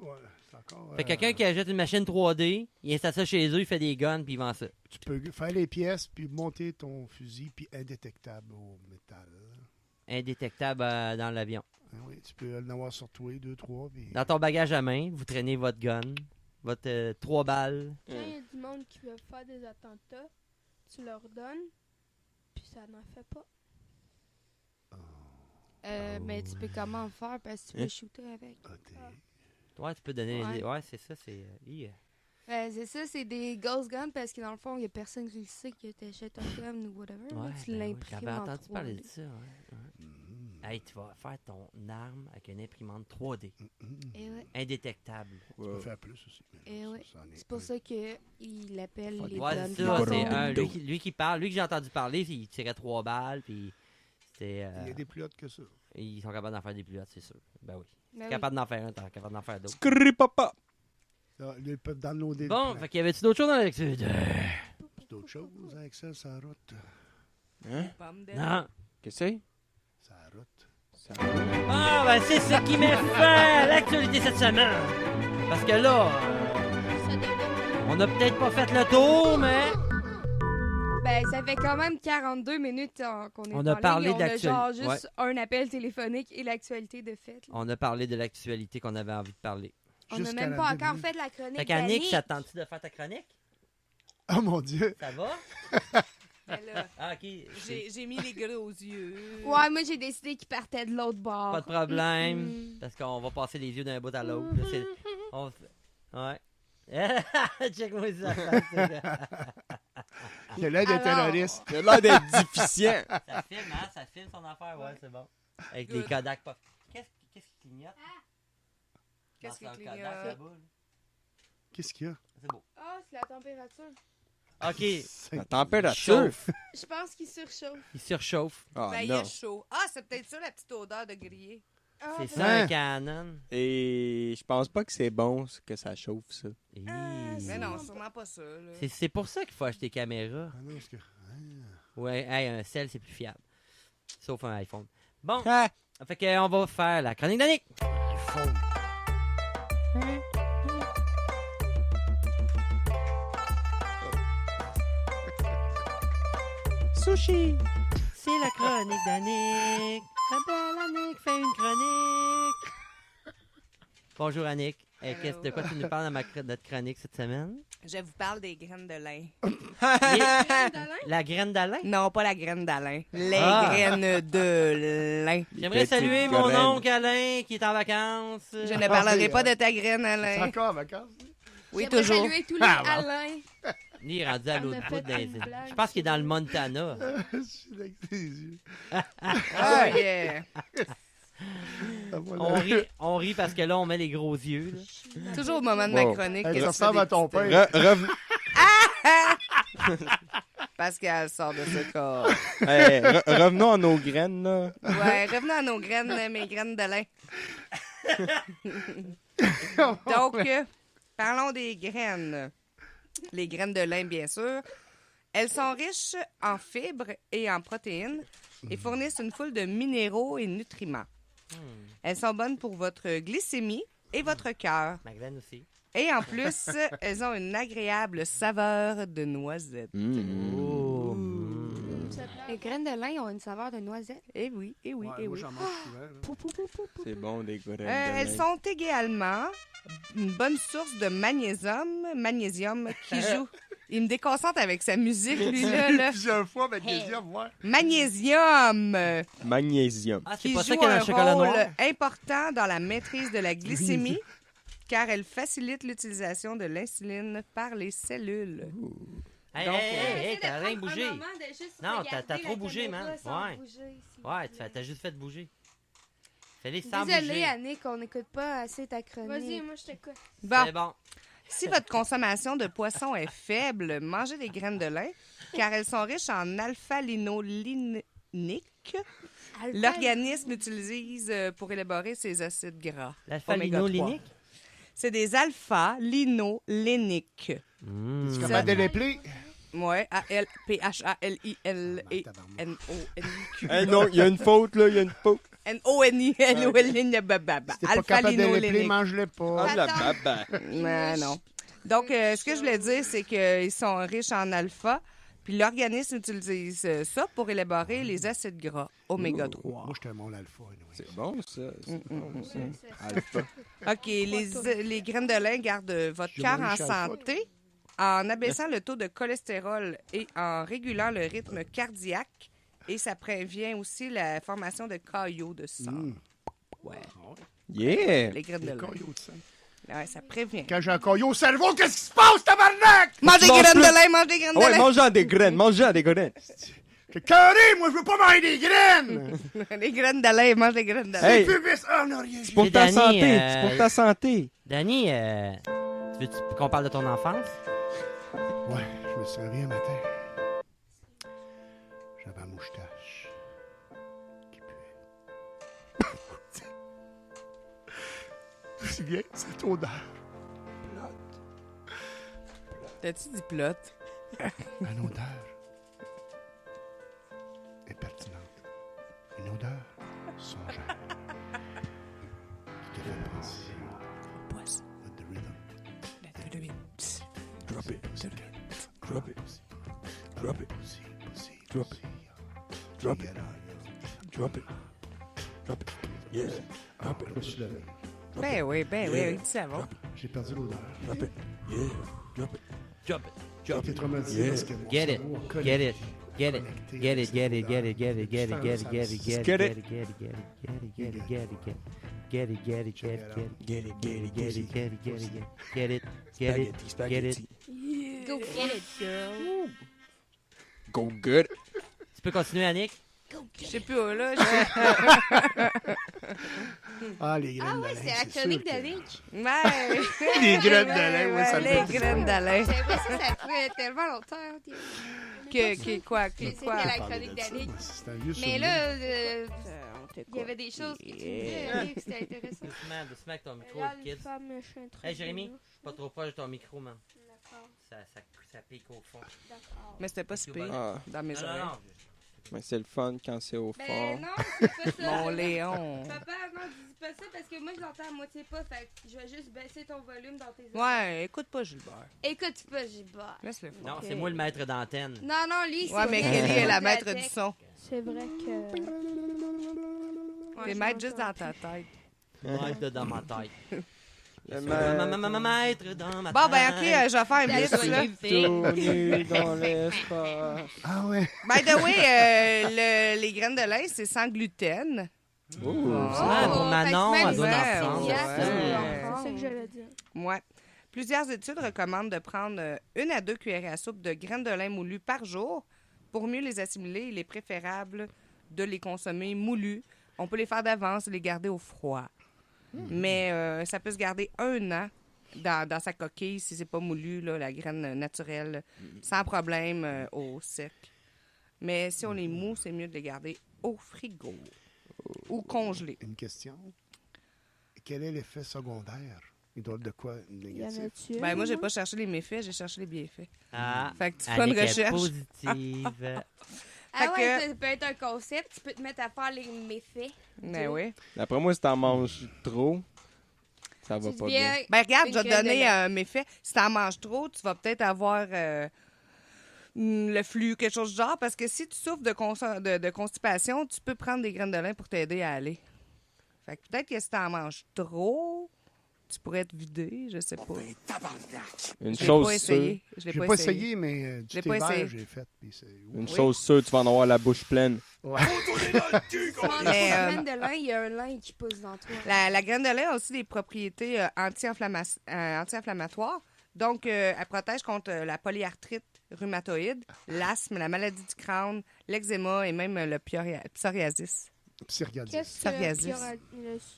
Speaker 4: ouais, c'est encore...
Speaker 3: Fait que quelqu'un qui achète une machine 3D, il installe ça chez eux, il fait des guns, puis il vend ça.
Speaker 4: Tu peux faire les pièces, puis monter ton fusil, puis indétectable au métal.
Speaker 3: Indétectable dans l'avion.
Speaker 4: Hein, oui, tu peux en avoir sur toi, 2, 3, puis...
Speaker 3: Dans ton bagage à main, vous traînez votre gun, votre 3 balles.
Speaker 2: Quand il y a du monde qui veut faire des attentats, tu leur donnes, puis ça n'en fait pas.
Speaker 1: Mais tu peux comment faire parce que tu peux shooter avec.
Speaker 3: Ouais, tu peux donner...
Speaker 1: Ouais.
Speaker 3: Ouais, c'est ça, c'est...
Speaker 1: C'est ça, c'est des ghost guns parce que dans le fond, il n'y a personne qui le sait que tu achètes un gun ou whatever. là,
Speaker 3: Ouais,
Speaker 1: tu
Speaker 3: ben oui,
Speaker 1: l'imprimes
Speaker 3: j'avais
Speaker 1: en
Speaker 3: entendu
Speaker 1: 3D.
Speaker 3: parler de ça, ouais. Hey, tu vas faire ton arme avec une imprimante 3D.
Speaker 1: Eh ouais.
Speaker 3: Indétectable.
Speaker 4: Tu peux faire plus aussi.
Speaker 1: Eh ouais.
Speaker 4: Ça en est
Speaker 1: C'est pour ça qu'il l'appelle les
Speaker 3: Ouais,
Speaker 1: guns
Speaker 3: c'est ça.
Speaker 1: fantômes.
Speaker 3: C'est lui qui parle. Lui que j'ai entendu parler, il tirait 3 balles, puis c'était...
Speaker 4: Il y a des plus hautes que ça.
Speaker 3: Ils sont capables d'en faire des plus hautes, c'est sûr. Ben oui.
Speaker 1: Ben oui.
Speaker 3: Capable d'en faire un, t'es capable d'en faire d'autres.
Speaker 10: Papa.
Speaker 4: Là, ils peuvent downloader
Speaker 3: Bon,
Speaker 4: le
Speaker 3: fait qu'il y avait-tu d'autres choses dans l'actualité?
Speaker 4: d'autres choses avec ça, ça route.
Speaker 10: Hein?
Speaker 7: Pomme de
Speaker 3: Non.
Speaker 10: Qu'est-ce que c'est?
Speaker 4: Ça route.
Speaker 3: Ah, ben c'est ce qui met fin à l'actualité cette semaine. Parce que là, on a peut-être pas fait le tour, mais...
Speaker 1: Ben, ça fait quand même 42 minutes qu'on est
Speaker 3: On a
Speaker 1: en
Speaker 3: parlé
Speaker 1: ligne.
Speaker 3: de
Speaker 1: On a genre
Speaker 3: l'actualité.
Speaker 1: juste un appel téléphonique et l'actualité de fait. là.
Speaker 3: On a parlé de l'actualité qu'on avait envie de parler.
Speaker 1: On n'a même pas encore fait la chronique
Speaker 3: Fait qu'Annick,
Speaker 1: d'Annick.
Speaker 3: ça te tente-tu de faire ta chronique?
Speaker 4: Oh mon Dieu!
Speaker 3: Ça va?
Speaker 7: Mais là,
Speaker 3: Ah, ok.
Speaker 7: j'ai mis les gros yeux.
Speaker 1: Ouais, moi j'ai décidé qu'il partait de l'autre bord.
Speaker 3: Pas de problème. Parce qu'on va passer les yeux d'un bout à l'autre. là, Ouais. Check-moi ça.
Speaker 4: Il a l'air d'un
Speaker 1: Alors-
Speaker 4: terroriste.
Speaker 10: Il a l'air d'être déficient.
Speaker 3: Ça filme, hein? Ça filme son affaire, ouais, c'est bon. Avec les
Speaker 7: Good.
Speaker 3: Kodak pas. Qu'est-ce qui clignote?
Speaker 7: Qu'est-ce qui
Speaker 3: Dans son
Speaker 7: clignote?
Speaker 3: Kodak, là-bas, là.
Speaker 4: Qu'est-ce qu'il y a?
Speaker 3: C'est beau.
Speaker 1: Ah, c'est la température.
Speaker 3: Ok,
Speaker 10: La température.
Speaker 3: chauffe.
Speaker 1: Je pense qu'il surchauffe.
Speaker 3: Il surchauffe.
Speaker 10: Ah
Speaker 7: Ben, il
Speaker 10: non.
Speaker 7: est chaud. Ah, c'est peut-être ça la petite odeur de grillé.
Speaker 1: Ah,
Speaker 3: C'est
Speaker 1: fait-
Speaker 3: ça
Speaker 4: Hein?
Speaker 3: un Canon.
Speaker 10: Et je pense pas que c'est bon que ça chauffe, ça.
Speaker 3: Hi.
Speaker 7: Mais non, sûrement pas ça. Là.
Speaker 3: C'est pour ça qu'il faut acheter caméra.
Speaker 4: Ah non, parce que...
Speaker 3: Ouais, hey, un cell, c'est plus fiable. Sauf un iPhone. Bon,
Speaker 10: Ah!
Speaker 3: fait qu'on va faire la chronique d'Annick.
Speaker 4: iPhone.
Speaker 3: Sushi! C'est la chronique d'Annick. La belle Annick fait une chronique. Bonjour Annick.
Speaker 7: Hello.
Speaker 3: De quoi tu nous parles dans notre chronique cette semaine?
Speaker 7: Je vous parle des graines de lin.
Speaker 3: La graine d'Alain?
Speaker 7: Non, pas la graine d'Alain. Les
Speaker 3: Ah.
Speaker 7: graines de lin.
Speaker 3: J'aimerais
Speaker 10: Petites
Speaker 3: saluer mon
Speaker 10: graines.
Speaker 3: oncle Alain qui est en vacances.
Speaker 7: Je ne parlerai pas de ta graine,
Speaker 4: C'est
Speaker 7: Alain.
Speaker 4: encore en vacances?
Speaker 7: Oui,
Speaker 1: J'aimerais
Speaker 7: toujours.
Speaker 1: saluer tous les Alain.
Speaker 3: Il est rendu à
Speaker 2: On a
Speaker 3: l'autre
Speaker 2: fait
Speaker 3: bout des...
Speaker 2: une blague
Speaker 3: Je pense qu'il est dans le Montana.
Speaker 4: Je suis avec ses yeux.
Speaker 7: Oh yeah.
Speaker 4: Ah, voilà.
Speaker 3: On rit parce que là, on met les gros yeux. Là.
Speaker 7: Toujours au moment de
Speaker 10: Wow.
Speaker 7: ma chronique.
Speaker 4: Hey,
Speaker 7: que
Speaker 4: ça
Speaker 7: tu
Speaker 4: ressemble
Speaker 7: fais
Speaker 4: à ton
Speaker 7: des petites-
Speaker 4: père.
Speaker 7: Pascal sort de ce corps.
Speaker 10: Hey, revenons à nos graines, là.
Speaker 7: Ouais, revenons à nos graines, mes graines de lin. Donc, parlons des graines. Les graines de lin, bien sûr. Elles sont riches en fibres et en protéines et fournissent une foule de minéraux et nutriments. Elles sont bonnes pour votre glycémie et votre cœur.
Speaker 3: Magdalene aussi.
Speaker 7: Et en plus, elles ont une agréable saveur de noisette.
Speaker 3: Oh.
Speaker 1: Les graines de lin ont une saveur de noisette.
Speaker 7: Eh oui, eh oui,
Speaker 4: Ouais,
Speaker 7: eh
Speaker 4: moi,
Speaker 7: oui.
Speaker 4: j'en mange souvent. là.
Speaker 10: C'est bon, des graines de
Speaker 7: Elles
Speaker 10: lin.
Speaker 7: sont également une bonne source de magnésium qui joue. Il me déconcentre avec sa musique, lui, là.
Speaker 4: Plusieurs fois, magnésium, ouais.
Speaker 7: Magnésium!
Speaker 10: Magnésium.
Speaker 3: Ah, c'est
Speaker 7: Qui
Speaker 3: pas ça
Speaker 7: joue
Speaker 3: qu'il y a dans
Speaker 7: un
Speaker 3: le chocolat
Speaker 7: rôle
Speaker 3: noir?
Speaker 7: important dans la maîtrise de la glycémie, car elle facilite l'utilisation de l'insuline par les cellules.
Speaker 3: Hey,
Speaker 7: Donc,
Speaker 3: hey, t'as rien bougé. Non, t'as trop bougé, man. Ouais. Ouais, t'as juste fait bouger. Fais-les sans
Speaker 1: Désolée,
Speaker 3: bouger.
Speaker 1: Annick, on n'écoute pas assez ta chronique.
Speaker 2: Vas-y, moi, je t'écoute.
Speaker 7: Bon,
Speaker 3: C'est bon.
Speaker 7: si votre consommation de poisson est faible, mangez des graines de lin, car elles sont riches en alpha-linolinique. L'organisme utilise pour élaborer ses acides gras.
Speaker 3: L'alpha-linolinique?
Speaker 7: C'est des alpha-linoléniques.
Speaker 4: Tu es capable de l'appeler?
Speaker 7: Ouais, A-L-P-H-A-L-I-L-E-N-O-N-I-Q.
Speaker 10: Eh non, il y a une faute, là, il y a une faute.
Speaker 7: N-O-N-I-L-O-N-I-L-E-N-I-L-E-N-I-L-E-N-I-L-E-N-I-L-E-N-I-L-E-N-I-L-E-N-I-L-E-N-I-L-E-N-I-L-E-N-I-L-E-N-I-L-E-N-I-L-E-N-I-L-E-N-I-L-E-N-I-L-E-N-I-L-E-N-I-L.
Speaker 10: Ah, la baba.
Speaker 7: Donc, ce que je voulais dire, c'est qu'ils sont riches en alpha, puis l'organisme utilise ça pour élaborer les acides gras, oméga 3.
Speaker 4: Moi, je te montre l'alpha. anyway.
Speaker 10: C'est bon, ça. C'est bon, ça. Alpha.
Speaker 7: OK, les graines de lin gardent votre
Speaker 4: J'ai
Speaker 7: cœur
Speaker 4: mangé
Speaker 7: en
Speaker 4: chez Alpha,
Speaker 7: santé en abaissant le taux de cholestérol et en régulant le rythme cardiaque. Et ça prévient aussi la formation de caillots de sang. Ouais,
Speaker 10: Yeah!
Speaker 7: les graines de
Speaker 4: Des
Speaker 7: lin.
Speaker 4: caillots de sang.
Speaker 7: Ouais, ça prévient.
Speaker 4: Quand j'ai un caillot au cerveau, qu'est-ce qui se passe, tabarnak?
Speaker 7: Mange des
Speaker 10: manges
Speaker 7: graines
Speaker 10: plus.
Speaker 7: de lin, mange des graines de
Speaker 10: Ouais,
Speaker 7: lin.
Speaker 10: mange-en des graines, mange-en des graines.
Speaker 4: T'es carré, moi, je veux pas manger des graines!
Speaker 7: Les graines de lin, mange des graines de lin.
Speaker 10: Hey,
Speaker 4: Pubis, oh non, rien.
Speaker 10: c'est pour
Speaker 3: Et
Speaker 10: ta
Speaker 3: Danny,
Speaker 10: santé, c'est pour ta santé.
Speaker 3: Danny, tu veux qu'on parle de ton enfance?
Speaker 4: Ouais, je me souviens un matin. J'avais un moustache qui puait. Tu te souviens, cette odeur?
Speaker 7: T'as-tu dit plot?
Speaker 4: Une odeur impertinente. Une odeur songère. Qui te fait penser
Speaker 7: Poisson.
Speaker 4: à the rhythm.
Speaker 10: Drop it,
Speaker 4: Drop it.
Speaker 10: drop it,
Speaker 4: Pussy, pussy,
Speaker 10: Drop
Speaker 4: pussy.
Speaker 10: drop it,
Speaker 4: Get on,
Speaker 10: drop it, drop it. Yes, drop
Speaker 4: Je me suis levé.
Speaker 7: Ben oui, oui, dis ça va.
Speaker 4: J'ai perdu l'odeur.
Speaker 10: drop it. Yeah, drop it.
Speaker 3: Drop it.
Speaker 4: J'ai été traumatisé parce que mon
Speaker 3: Get it.
Speaker 4: cerveau a
Speaker 3: Get it.
Speaker 4: connecté.
Speaker 3: Get it. Get it. Get it. Get it. Get it. Get it. Get it. Get it. Get it.
Speaker 10: Get it.
Speaker 3: Get it. Get it. Get it. Get it. Get it. Get it. Get it. Get it.
Speaker 10: Get it, get it,
Speaker 3: Get
Speaker 10: get
Speaker 3: it.
Speaker 10: it.
Speaker 3: Get it. Get it. Get it. Get it. Get it.
Speaker 1: Go get it, girl.
Speaker 10: Go good.
Speaker 3: Tu peux continuer, Annick?
Speaker 7: Je sais plus où, là.
Speaker 4: Ah, les graines
Speaker 1: Ah
Speaker 4: de
Speaker 1: ouais,
Speaker 4: lin,
Speaker 1: c'est la
Speaker 4: sûr
Speaker 1: chronique
Speaker 4: que-
Speaker 1: d'Annick.
Speaker 7: Ouais.
Speaker 4: Les graines de lin, ouais, ça me
Speaker 7: Les
Speaker 4: fait
Speaker 7: graines de lin.
Speaker 1: J'ai l'impression que ça fait tellement longtemps.
Speaker 7: Quoi?
Speaker 1: C'était
Speaker 7: Quoi?
Speaker 1: la
Speaker 4: Parler
Speaker 1: chronique
Speaker 4: de ça,
Speaker 1: d'Annick.
Speaker 4: moi, c'est un vieux
Speaker 1: Mais
Speaker 4: souvenir.
Speaker 1: là, il y avait des choses que tu disais, Annick, c'était intéressant.
Speaker 3: Doucement, doucement avec ton micro,
Speaker 2: Là,
Speaker 3: le
Speaker 2: les
Speaker 3: kid.
Speaker 2: femmes chantent trop
Speaker 3: Hey, Jérémy,
Speaker 2: bien.
Speaker 3: pas trop proche de ton micro, man.
Speaker 2: D'accord,
Speaker 3: Ça pique au fond.
Speaker 2: d'accord.
Speaker 7: Mais c'était pas si pire
Speaker 10: Ah,
Speaker 7: dans mes
Speaker 3: Non,
Speaker 7: oreilles.
Speaker 3: non,
Speaker 10: mais c'est le fun quand c'est au
Speaker 1: Ben
Speaker 10: fort.
Speaker 1: non, c'est pas ça.
Speaker 7: Mon Léon.
Speaker 1: Papa, non, dis pas ça parce que moi, je l'entends à moitié pas. Fait que je vais juste baisser ton volume dans tes oreilles.
Speaker 7: Ouais, écoute pas Gilbert.
Speaker 1: Écoute pas, Gilbert.
Speaker 7: Laisse-le faire.
Speaker 3: non, c'est moi le maître d'antenne.
Speaker 1: Non, non, lui, c'est
Speaker 7: Ouais, mais
Speaker 1: vrai.
Speaker 7: Kelly est la
Speaker 1: C'est
Speaker 7: maître
Speaker 1: la
Speaker 7: du
Speaker 1: tech.
Speaker 7: son.
Speaker 2: C'est vrai que...
Speaker 7: T'es maître juste dans ta tête.
Speaker 3: Maître dans ma tête.
Speaker 10: Le
Speaker 3: Maître dans ma tête.
Speaker 7: Bon, ben, OK, je vais faire un
Speaker 1: La
Speaker 7: liste, là.
Speaker 10: Tourner dans l'espace.
Speaker 4: Ah ouais.
Speaker 7: By the way, les graines de lin, c'est sans gluten.
Speaker 10: Oh.
Speaker 3: Ouais, pour Manon,
Speaker 1: fait que
Speaker 3: elle doit
Speaker 7: ouais,
Speaker 3: en
Speaker 7: ouais,
Speaker 3: prendre.
Speaker 7: ouais.
Speaker 2: C'est ça que j'allais dire.
Speaker 7: Ouais. Plusieurs études recommandent de prendre 1 à 2 cuillerées à soupe de graines de lin moulues par jour. Pour mieux les assimiler, il est préférable de les consommer moulus. On peut les faire d'avance et les garder au froid. Mais ça peut se garder 1 an dans sa coquille si c'est pas moulu, là, la graine naturelle, sans problème au sec. Mais si on les moue, c'est mieux de les garder au frigo ou congelés.
Speaker 4: Une question. Quel est l'effet secondaire? Il doit être de quoi
Speaker 2: Il y en
Speaker 4: négatif?
Speaker 2: a-tu
Speaker 7: Ben, moi, j'ai
Speaker 2: une,
Speaker 7: pas cherché les méfaits, j'ai cherché les bienfaits.
Speaker 3: Ah,
Speaker 7: Fait que tu fais une
Speaker 3: Annick est
Speaker 7: recherche.
Speaker 3: positive.
Speaker 1: Ah
Speaker 7: Fait
Speaker 1: ouais,
Speaker 7: que-
Speaker 1: ça peut être un concept. Tu peux te mettre à faire les méfaits.
Speaker 7: Ben oui.
Speaker 10: D'après moi, si t'en manges trop, ça va
Speaker 1: Tu
Speaker 10: pas bien.
Speaker 1: deviens...
Speaker 7: Ben regarde,
Speaker 1: Une
Speaker 7: je vais te
Speaker 1: graine de
Speaker 7: donner
Speaker 1: lin.
Speaker 7: un méfait. Si t'en manges trop, tu vas peut-être avoir le flux, quelque chose du genre. Parce que si tu souffres de constipation, tu peux prendre des graines de lin pour t'aider à aller. Fait que peut-être que si t'en manges trop, tu pourrais te vider, je sais pas.
Speaker 10: Une
Speaker 7: Je l'ai
Speaker 10: chose
Speaker 7: pas
Speaker 10: sûre.
Speaker 7: essayé. Je l'ai
Speaker 4: J'ai
Speaker 7: pas
Speaker 4: pas
Speaker 7: essayé.
Speaker 4: essayé, mais du
Speaker 7: J'ai
Speaker 4: thé
Speaker 7: pas
Speaker 4: vert,
Speaker 7: essayé.
Speaker 4: j'ai fait. Puis c'est...
Speaker 10: Une chose sûre, tu vas en avoir la bouche pleine.
Speaker 4: Ouais.
Speaker 1: Tu manges
Speaker 7: Mais,
Speaker 1: une graine de lin, il y a un lin qui pousse dans toi.
Speaker 7: La graine de lin a aussi des propriétés anti-inflammatoires. Donc, elle protège contre la polyarthrite rhumatoïde, l'asthme, la maladie du crâne, l'eczéma et même le psoriasis.
Speaker 4: Psoriasis.
Speaker 2: Qu'est-ce
Speaker 7: Psoriasis.
Speaker 2: qu'il y aura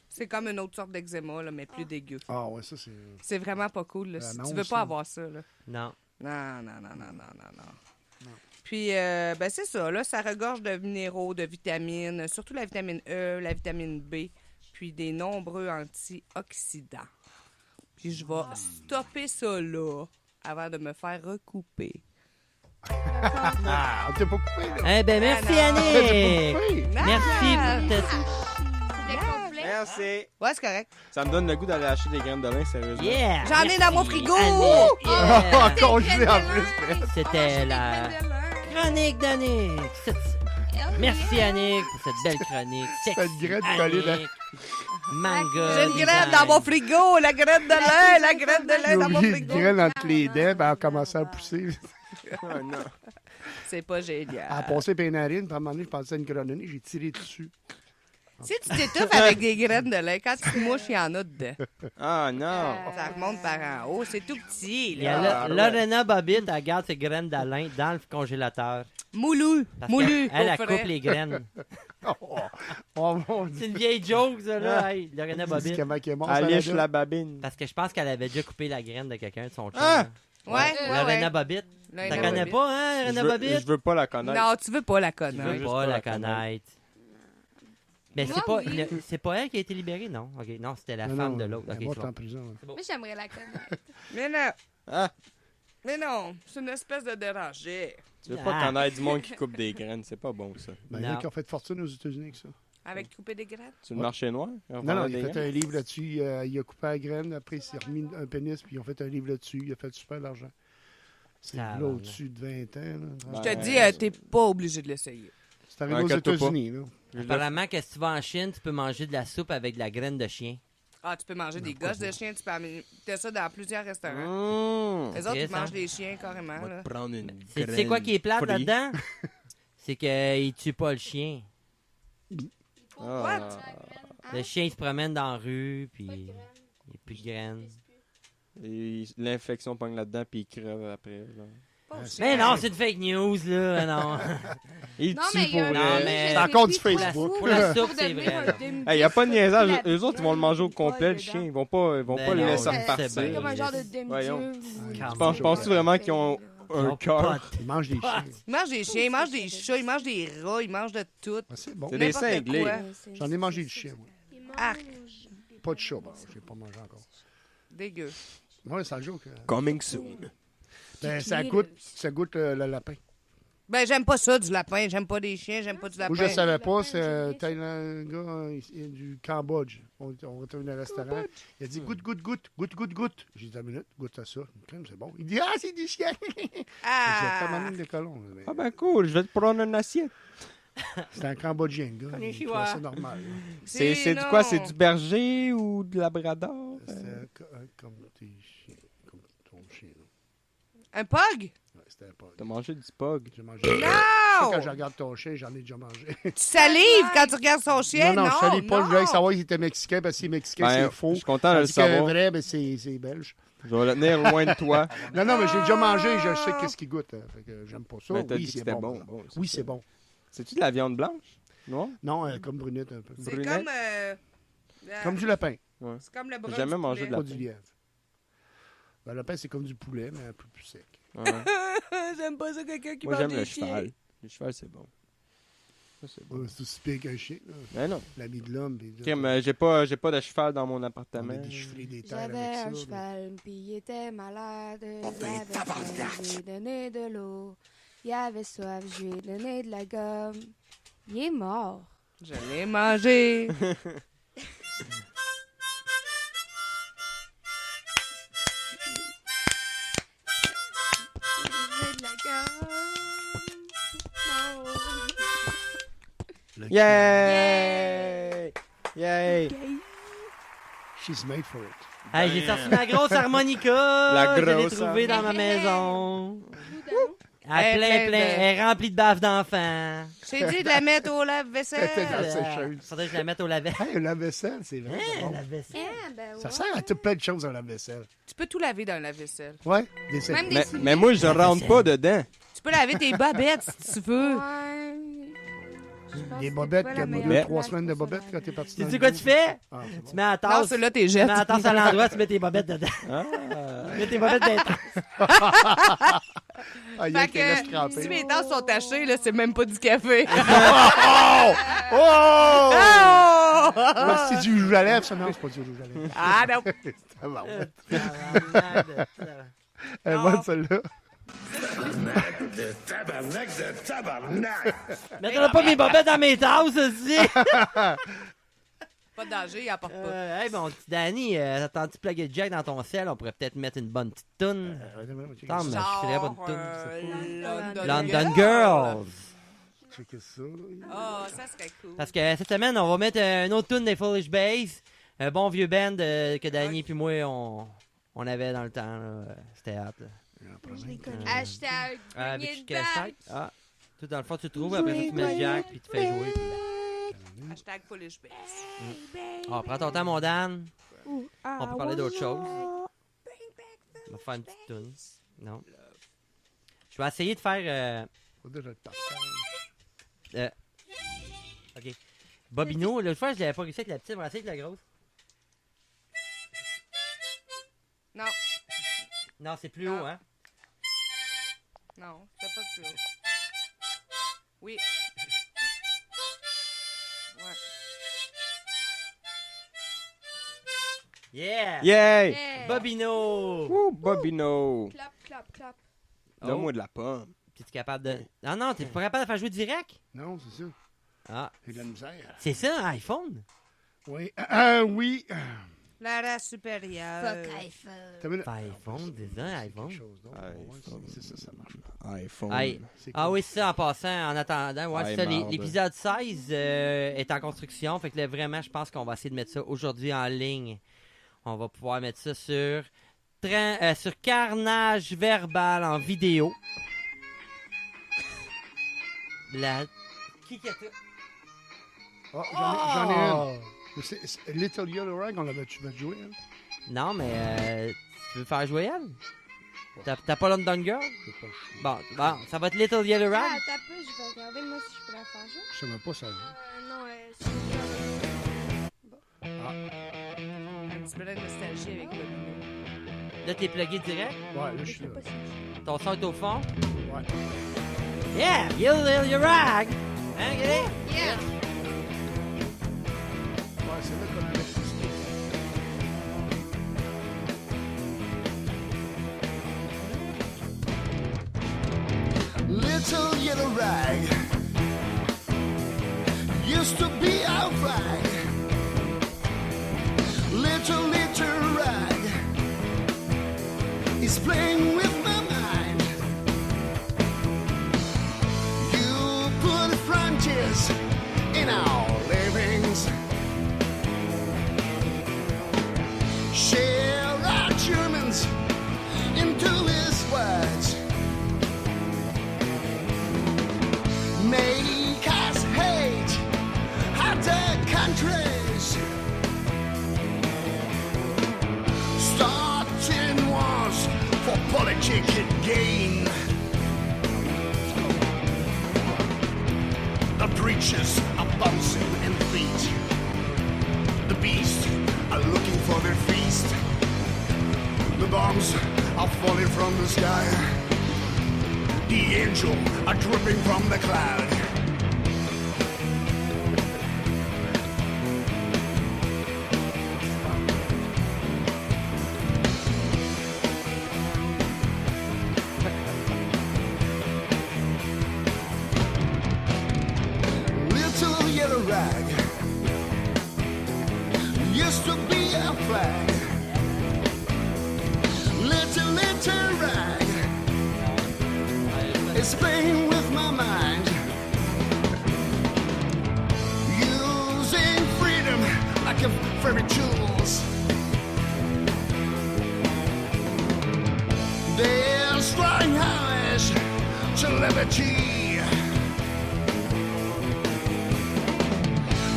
Speaker 7: C'est comme une autre sorte d'eczéma, là, mais plus dégueu.
Speaker 4: Ah ouais, ça c'est...
Speaker 7: C'est vraiment pas cool. Là. Si tu veux
Speaker 4: L'annonce,
Speaker 7: pas
Speaker 4: là.
Speaker 7: avoir ça. Là.
Speaker 3: Non.
Speaker 7: Non. Puis, ben c'est ça. Là, ça regorge de minéraux, de vitamines, surtout la vitamine E, la vitamine B, puis des nombreux antioxydants. Puis, je vais stopper ça là avant de me faire recouper.
Speaker 4: Ah, on t'a pas coupé, là.
Speaker 3: Eh ben, merci,
Speaker 7: non.
Speaker 3: Annick.
Speaker 4: Oui.
Speaker 3: Merci pour ta-
Speaker 2: C'était complet.
Speaker 10: Merci.
Speaker 7: Ouais, c'est correct.
Speaker 10: Ça me donne le goût d'aller acheter des graines de lin, sérieusement.
Speaker 3: Yeah!
Speaker 7: J'en ai dans mon
Speaker 3: Merci,
Speaker 7: frigo!
Speaker 3: Annick. Yeah.
Speaker 4: Encore gelé en plus.
Speaker 3: C'était la chronique d'Annick. Merci, Annick, pour cette belle chronique.
Speaker 4: Cette
Speaker 3: Sexy
Speaker 4: graine collée
Speaker 3: Annick. Manga.
Speaker 7: J'ai une graine
Speaker 3: design.
Speaker 7: dans mon frigo! La graine de lin! La graine de
Speaker 4: J'ai
Speaker 7: lin dans mon
Speaker 4: oublié
Speaker 7: frigo!
Speaker 4: une graine entre les dents, puis elle a commencé à pousser.
Speaker 10: Ah, non.
Speaker 7: C'est pas génial.
Speaker 4: Elle a passé par les narines, puis à un moment donné, je pensais à une grenouille, j'ai tiré dessus.
Speaker 7: Si tu t'étouffes avec des graines de lin, quand tu te mouches, il y en a dedans.
Speaker 10: Ah, non.
Speaker 7: Ça remonte par en haut. C'est tout petit,
Speaker 3: Il y a
Speaker 7: là.
Speaker 3: Lorena Bobbitt, elle garde ses graines d'Alain dans le congélateur.
Speaker 7: Moulu.
Speaker 3: Parce
Speaker 7: Moulu.
Speaker 3: Elle
Speaker 7: au frais.
Speaker 3: coupe les graines.
Speaker 4: Oh mon
Speaker 3: C'est
Speaker 4: Dieu.
Speaker 3: une vieille joke, ça, là. Hey, Lorena
Speaker 4: C'est
Speaker 3: Bobbitt.
Speaker 4: comment qu'elle est morte,
Speaker 10: Elle
Speaker 4: ça,
Speaker 10: lèche
Speaker 4: là?
Speaker 10: la babine.
Speaker 3: Parce que je pense qu'elle avait déjà coupé la graine de quelqu'un de son chum.
Speaker 10: Ah!
Speaker 7: Ouais,
Speaker 3: Lorena Bobbitt.
Speaker 7: Lorena
Speaker 3: T'as connais
Speaker 7: Bobbitt.
Speaker 3: pas, hein,
Speaker 10: Je
Speaker 3: Lorena
Speaker 10: veux,
Speaker 3: Bobbitt?
Speaker 10: je veux pas la connaître.
Speaker 7: Non, tu veux pas la
Speaker 3: Je
Speaker 7: connaître.
Speaker 3: veux
Speaker 10: juste
Speaker 3: pas la connaître. Mais
Speaker 1: Moi,
Speaker 3: c'est pas,
Speaker 1: oui.
Speaker 3: c'est pas elle qui a été libérée, non? Ok, non, c'était la
Speaker 4: Non,
Speaker 3: femme
Speaker 4: non,
Speaker 3: de l'autre.
Speaker 4: Elle
Speaker 3: Ok,
Speaker 4: est morte
Speaker 3: c'est bon.
Speaker 4: en prison.
Speaker 1: Moi, j'aimerais la connaître.
Speaker 7: Mais non.
Speaker 10: Ah,
Speaker 7: Mais non. C'est une espèce de déranger.
Speaker 10: tu veux pas
Speaker 3: Ah.
Speaker 10: connaître du monde qui coupe des graines, c'est pas bon, ça.
Speaker 4: Ben, il y en a
Speaker 3: Non.
Speaker 4: qui ont fait fortune aux États-Unis avec ça.
Speaker 7: Avec couper des graines.
Speaker 10: C'est le marché noir?
Speaker 4: Non, non, il a fait un livre là-dessus. Il a coupé la graine, après il s'est remis un pénis, puis ils ont fait un livre là-dessus. Il a fait super d'argent. C'est
Speaker 3: Ah,
Speaker 4: là
Speaker 3: bon,
Speaker 4: au-dessus de 20 ans. Là.
Speaker 7: Je te dis, t'es pas obligé de l'essayer.
Speaker 4: C'est arrivé aux
Speaker 10: Inquiète-toi pas.
Speaker 4: États-Unis. Là.
Speaker 3: Apparemment, que si tu vas en Chine, tu peux manger de la soupe avec de la graine de chien.
Speaker 7: Ah, tu peux manger des gosses de chiens. Tu peux amener ça dans plusieurs restaurants.
Speaker 10: Mmh.
Speaker 7: Les autres,
Speaker 3: Chris,
Speaker 7: ils mangent
Speaker 3: hein?
Speaker 7: des chiens carrément.
Speaker 10: On va
Speaker 7: Là.
Speaker 10: te prendre une
Speaker 3: C'est
Speaker 10: graine
Speaker 3: quoi qui est plate
Speaker 10: frite.
Speaker 3: là-dedans? C'est qu'il tue pas le chien.
Speaker 10: Ah.
Speaker 3: Le chien, il se promène dans la rue, puis il n'y a plus de graines.
Speaker 10: Et l'infection pogne là-dedans, puis il crève après. Là.
Speaker 7: Pauvre
Speaker 3: Mais
Speaker 7: chien.
Speaker 3: non, c'est une fake news, là. Non.
Speaker 10: Il
Speaker 1: Non,
Speaker 10: tue
Speaker 1: mais il y a
Speaker 10: pour
Speaker 1: un
Speaker 3: Non,
Speaker 10: vrai.
Speaker 3: mais-
Speaker 4: C'est encore du
Speaker 1: Pour la-
Speaker 4: Facebook.
Speaker 3: pour la soupe,
Speaker 1: Pour
Speaker 3: c'est
Speaker 1: devenir
Speaker 3: vrai.
Speaker 1: un
Speaker 3: là.
Speaker 1: demi-
Speaker 10: Il n'y a pas de niaisage.
Speaker 1: La
Speaker 10: Eux autres, ils vont le manger au
Speaker 1: viande
Speaker 10: complet, le
Speaker 1: dedans.
Speaker 10: chien. Ils vont pas
Speaker 3: Ben
Speaker 10: le
Speaker 3: non,
Speaker 10: laisser
Speaker 3: c'est
Speaker 10: repartir.
Speaker 3: bien.
Speaker 1: Comme un genre de
Speaker 10: Voyons.
Speaker 1: demi-dieu.
Speaker 10: Penses-tu vraiment qu'ils ont un
Speaker 3: Non,
Speaker 10: cœur?
Speaker 3: pas.
Speaker 4: Ils mangent des chiens.
Speaker 7: Ils mangent des chiens, ils mangent des chats, ils mangent des rats, ils mangent de tout.
Speaker 4: Ah, c'est bon.
Speaker 10: C'est des
Speaker 7: N'importe
Speaker 10: cinglés.
Speaker 7: quoi.
Speaker 4: J'en ai mangé du chien, moi.
Speaker 7: Arc.
Speaker 4: Pas de chat, bon, j'ai pas mangé encore.
Speaker 7: Dégueu.
Speaker 4: Ouais, c'est un joke.
Speaker 10: Coming soon.
Speaker 4: Ben, ça goûte le lapin.
Speaker 7: Ben, j'aime pas ça, du lapin. J'aime pas des chiens, j'aime pas du lapin.
Speaker 4: Moi, je ne savais pas, c'est un gars du Cambodge. On était dans un restaurant. Il a dit goûte. J'ai dit 1 minute, goûte à ça. Crème, c'est bon. Il dit c'est du chien. J'ai
Speaker 7: Ah!
Speaker 4: comme des colons. Mais
Speaker 10: Ah ben cool, je vais te prendre une assiette.
Speaker 4: c'est un Cambodgien, le gars. Il
Speaker 3: Konnichiwa.
Speaker 4: trouvait ça normal.
Speaker 10: C'est du
Speaker 7: non.
Speaker 10: quoi? C'est du berger ou de labrador?
Speaker 4: C'était comme tes chiens, comme ton chien. là.
Speaker 7: Un pug?
Speaker 4: Ouais, c'était un pug.
Speaker 10: T'as mangé du pog.
Speaker 4: J'ai mangé.
Speaker 7: Non!
Speaker 4: Quand je regarde ton chien, j'en ai déjà mangé.
Speaker 7: Tu salives quand tu regardes son chien?
Speaker 4: non,
Speaker 7: Non,
Speaker 4: je savais pas. Je voulais
Speaker 7: non.
Speaker 4: savoir s'il était mexicain, parce que s'il est mexicain,
Speaker 10: Ben,
Speaker 4: c'est faux.
Speaker 10: je suis content de le
Speaker 4: Tandis que
Speaker 10: savoir.
Speaker 4: vrai, ben, c'est belge.
Speaker 10: Je vais le tenir loin de toi.
Speaker 4: Non, mais j'ai déjà mangé, je sais qu'est-ce qu'il goûte. Fait que j'aime pas ça.
Speaker 10: Mais t'as
Speaker 4: Oui,
Speaker 10: dit que
Speaker 4: c'est
Speaker 10: c'était
Speaker 4: bon.
Speaker 10: bon.
Speaker 4: Oui, c'est bon.
Speaker 10: C'est-tu de la viande blanche? Non?
Speaker 4: Non, comme brunette un peu.
Speaker 7: C'est
Speaker 10: Brunette?
Speaker 7: comme...
Speaker 4: Comme du lapin,
Speaker 7: C'est comme le
Speaker 10: J'ai
Speaker 7: brun
Speaker 10: jamais
Speaker 7: du
Speaker 10: mangé
Speaker 7: poulet.
Speaker 10: de
Speaker 4: pas
Speaker 10: lapin.
Speaker 4: du lièvre. Ben, le lapin, c'est comme du poulet, mais un peu plus sec.
Speaker 10: Ouais.
Speaker 7: J'aime pas ça, quelqu'un qui
Speaker 10: Moi,
Speaker 7: mange
Speaker 10: j'aime le
Speaker 7: des chiens.
Speaker 10: cheval. Le cheval, c'est bon. Ça, c'est bon.
Speaker 4: C'est aussi pire qu'un chien, là.
Speaker 10: Mais non.
Speaker 4: L'ami de l'homme. puis là,
Speaker 10: Crème, j'ai pas de cheval dans mon
Speaker 4: on
Speaker 10: appartement.
Speaker 4: a déchiffré des terres
Speaker 1: J'avais
Speaker 4: avec ça.
Speaker 1: un
Speaker 4: là.
Speaker 1: cheval, puis il était malade. Il avait faim, je lui ai donné de l'eau. Il avait soif, je lui ai donné de la gomme. Il est mort.
Speaker 7: Je l'ai mangé.
Speaker 1: Je lui ai donné de la gomme.
Speaker 4: Lucky.
Speaker 10: Yay! Yay!
Speaker 4: She's made for it.
Speaker 3: Hey, j'ai sorti ma grosse harmonica.
Speaker 10: La
Speaker 3: Je l'ai
Speaker 10: grosse
Speaker 3: trouvée dans ma maison. Elle
Speaker 7: Elle
Speaker 3: est
Speaker 7: plein de-
Speaker 3: elle est remplie de baffes d'enfants.
Speaker 7: J'ai dit de la mettre au lave-vaisselle.
Speaker 3: Faudrait que je la mette au lave-vaisselle.
Speaker 4: Hey, un lave-vaisselle, c'est vrai. c'est bon.
Speaker 3: lave-vaisselle.
Speaker 4: Ça sert à tout plein de choses, un lave-vaisselle.
Speaker 7: Tu peux tout laver dans le lave-vaisselle.
Speaker 4: Ouais,
Speaker 7: Même des
Speaker 10: Mais moi, je rentre pas dedans.
Speaker 7: Tu peux laver tes bobettes si tu veux.
Speaker 4: Des bobettes,
Speaker 1: pas
Speaker 4: comme
Speaker 1: la
Speaker 4: 2
Speaker 1: meilleure
Speaker 4: 3
Speaker 1: place
Speaker 4: semaine de
Speaker 1: pour ça.
Speaker 4: bobettes quand t'es parti.
Speaker 3: Tu
Speaker 4: dans
Speaker 3: sais
Speaker 4: le
Speaker 3: quoi
Speaker 4: bout.
Speaker 3: tu fais?
Speaker 4: Ah, c'est bon.
Speaker 3: Tu mets la
Speaker 7: Non,
Speaker 3: tasse.
Speaker 7: ceux-là, t'es
Speaker 3: Tu
Speaker 7: jettes.
Speaker 3: mets la tasse à l'endroit, tu mets tes bobettes dedans.
Speaker 10: Ah.
Speaker 3: Tu mets tes bobettes dedans.
Speaker 4: Ah, il y a
Speaker 7: Fait
Speaker 4: qui reste
Speaker 7: que
Speaker 4: trempé.
Speaker 7: si mes tasses sont tachées, là, c'est même pas du café.
Speaker 4: Oh!
Speaker 7: Oh!
Speaker 4: Là, c'est du rouge à lèvres, ça? Non, c'est pas du rouge à lèvres.
Speaker 7: Ah non!
Speaker 4: Elle est bonne, celle-là.
Speaker 5: Tabarnak de tabarnak!
Speaker 3: Mettez pas mes bobettes dans mes tasses aussi.
Speaker 7: Pas de danger, il apporte pas.
Speaker 3: Hey, mon petit Danny, t'attends-tu plugger Jack dans ton ciel? On pourrait peut-être mettre une bonne petite toune. Attends, mais je ferais pas de toune. London Girls.
Speaker 4: Checker ça.
Speaker 7: Oh, ça serait cool.
Speaker 3: Parce que cette semaine, on va mettre une autre tune des Foolish Bass. Un bon vieux band que Danny puis moi, on avait dans le temps. là. C'était hâte. là.
Speaker 1: Hashtag
Speaker 3: Avec
Speaker 1: bring it
Speaker 3: quel
Speaker 1: back.
Speaker 3: site? Ah, tout dans le fond, tu trouves, après ça, tu mets le Jack puis tu fais jouer.
Speaker 7: Hashtag Polish Bass.
Speaker 3: Ah, prends ton temps, mon Dan.
Speaker 2: Ouh,
Speaker 3: On peut parler d'autre chose. On va faire une petite tune. Non. Je vais essayer de faire...
Speaker 4: Faut déjà le partage.
Speaker 3: OK. Bobino, l'autre fois, je l'avais pas réussi avec la petite, on va essayer avec la grosse.
Speaker 7: Non,
Speaker 3: Non, c'est plus
Speaker 7: Non.
Speaker 3: haut, hein?
Speaker 7: non, c'est pas plus haut. Oui. Ouais.
Speaker 3: Yeah!
Speaker 10: Yay!
Speaker 1: Yeah.
Speaker 3: Bobino!
Speaker 10: Ouh, Bobino!
Speaker 2: Clap, clap, clap.
Speaker 10: Donne-moi de la pomme.
Speaker 3: Puis tu es capable de... Non, non, t'es pas capable de faire jouer direct?
Speaker 4: Non, c'est ça.
Speaker 3: Ah,
Speaker 4: C'est de la misère.
Speaker 3: c'est ça, un iPhone?
Speaker 4: Oui. Oui.
Speaker 7: La race supérieure.
Speaker 1: Fuck iPhone.
Speaker 4: T'as vu le-
Speaker 3: iPhone, c'est ça, iPhone.
Speaker 4: Quelque chose d'autre.
Speaker 10: iPhone.
Speaker 4: Ouais, c'est ça, ça marche.
Speaker 10: iPhone.
Speaker 3: Hey.
Speaker 4: C'est
Speaker 3: Ah
Speaker 4: cool.
Speaker 3: oui, c'est ça, en passant, en attendant. Ouais,
Speaker 10: Hey,
Speaker 3: c'est ça,
Speaker 10: marde.
Speaker 3: l'épisode 16 est en construction. Fait que là, vraiment, je pense qu'on va essayer de mettre ça aujourd'hui en ligne. On va pouvoir mettre ça sur Carnage Verbal en vidéo. La... Qui a tout?
Speaker 4: Oh, j'en ai une. Mais c'est Little Yellow Rag, on l'avait-tu fait jouer, hein?
Speaker 3: Non, mais tu veux faire jouer elle? T'as pas London Girl?
Speaker 4: C'est pas chaud.
Speaker 3: Bon, ça va être Little Yellow
Speaker 1: Ah,
Speaker 3: Rag?
Speaker 1: attends un peu, je vais regarder moi si je peux la faire jouer.
Speaker 4: Je sais même pas ça.
Speaker 1: Non,
Speaker 7: Un petit peu de nostalgie avec Bobino.
Speaker 3: Là, t'es plugué direct?
Speaker 4: Ouais, là, je suis là.
Speaker 3: Ton son est au fond?
Speaker 4: Ouais.
Speaker 3: Yeah! Yellow Rag! Hein, Gary?
Speaker 1: Yeah!
Speaker 4: Ouais, c'est là qu'on avait tout
Speaker 5: Little yellow rag used to be our flag. Little rag is playing with my mind. You put frontiers in our livings. Share our Germans into his words. Make us hate other countries. Starting wars for political gain. The breaches are bouncing in feet. The beasts are looking for their feast. The bombs are falling from the sky. The angel are dripping from the cloud. Little yellow rag used to be a flag. Little rag is playing with my mind. fairy tools. They're strong hours to liberty,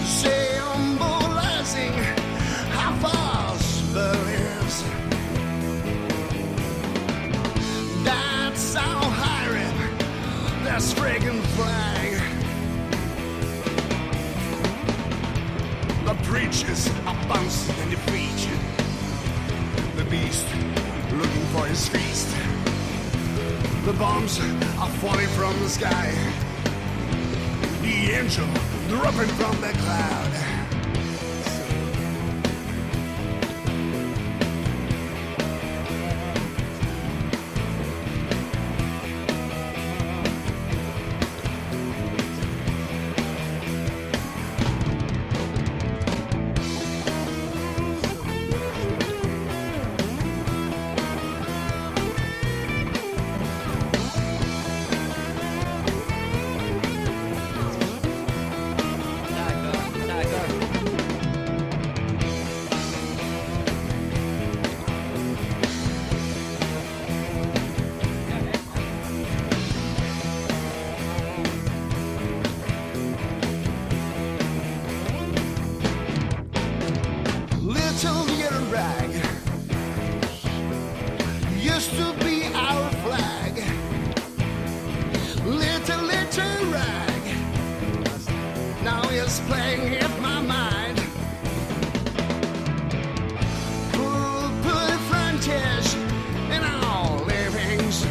Speaker 5: symbolizing how false believes. That's how hiring this friggin' flag. The preachers are bouncing in defeat. The beast looking for his feast. The bombs are falling from the sky. The angel dropping from the cloud. Little yellow rag used to be our flag. Little rag now is playing with my mind. Who'll put frontage in our livings?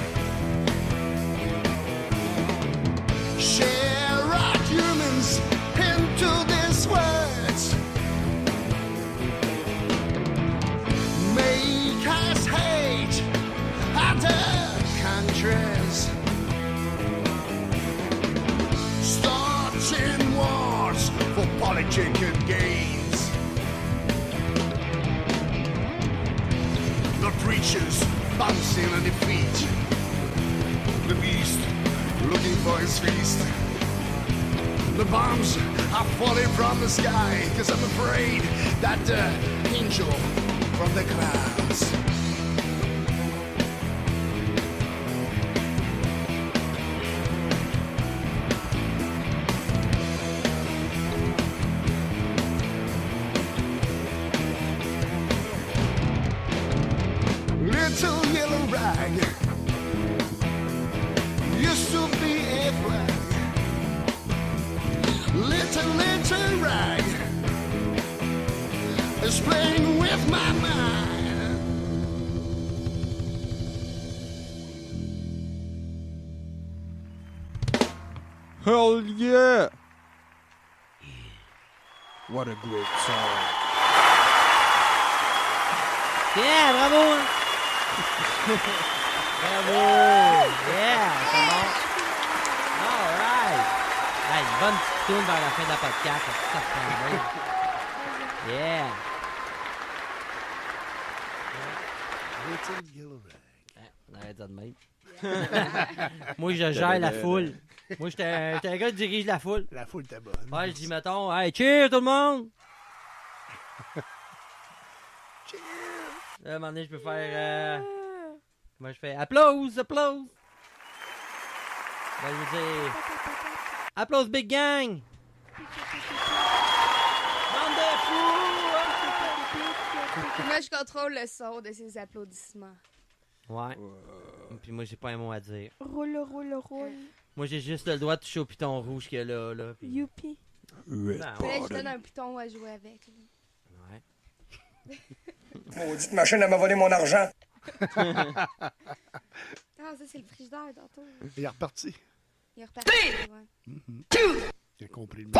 Speaker 5: Share our humans into these words. Make us hate other countries. Starting wars for political gains. The preachers bouncing on defeat. The beast looking for his feast. The bombs are falling from the sky, 'cause I'm afraid that the angel from the clouds. Little yellow rag used to be a flag. Little rag is playing with my mind.
Speaker 10: Hell yeah! What a great song.
Speaker 3: Yeah, bravo! Bravo! Yeah, c'est bon. All right. Hey, une bonne petite tourne vers la fin de la podcast. Ça prend bien. Yeah.
Speaker 4: Little yellow rag.
Speaker 3: On arrête ça de même. Moi, je gère la foule. Moi, j'étais un gars qui dirige la foule.
Speaker 4: La foule était bonne.
Speaker 3: Ouais, je dis, mettons, hey, cheers tout le monde!
Speaker 4: Cheers!
Speaker 3: Là, à un moment donné, je peux faire. Moi, je fais applause, applause! Ben, je veux dire. Applause, big gang! Bande de fous!
Speaker 1: Moi, je contrôle le son de ces applaudissements.
Speaker 3: Ouais. Puis moi, j'ai pas un mot à dire.
Speaker 2: Roule, roule, roule.
Speaker 3: Moi, j'ai juste le droit de toucher au piton rouge qu'il y a là. Puis...
Speaker 2: Youpi.
Speaker 3: Ben,
Speaker 1: Là, je donne un piton à jouer avec. Là.
Speaker 3: Ouais.
Speaker 11: Maudite machine, elle m'a volé mon argent.
Speaker 1: Ah, ça, c'est le frigidaire tantôt.
Speaker 4: Il est reparti.
Speaker 1: Il est reparti. Ouais.
Speaker 4: Il a compris le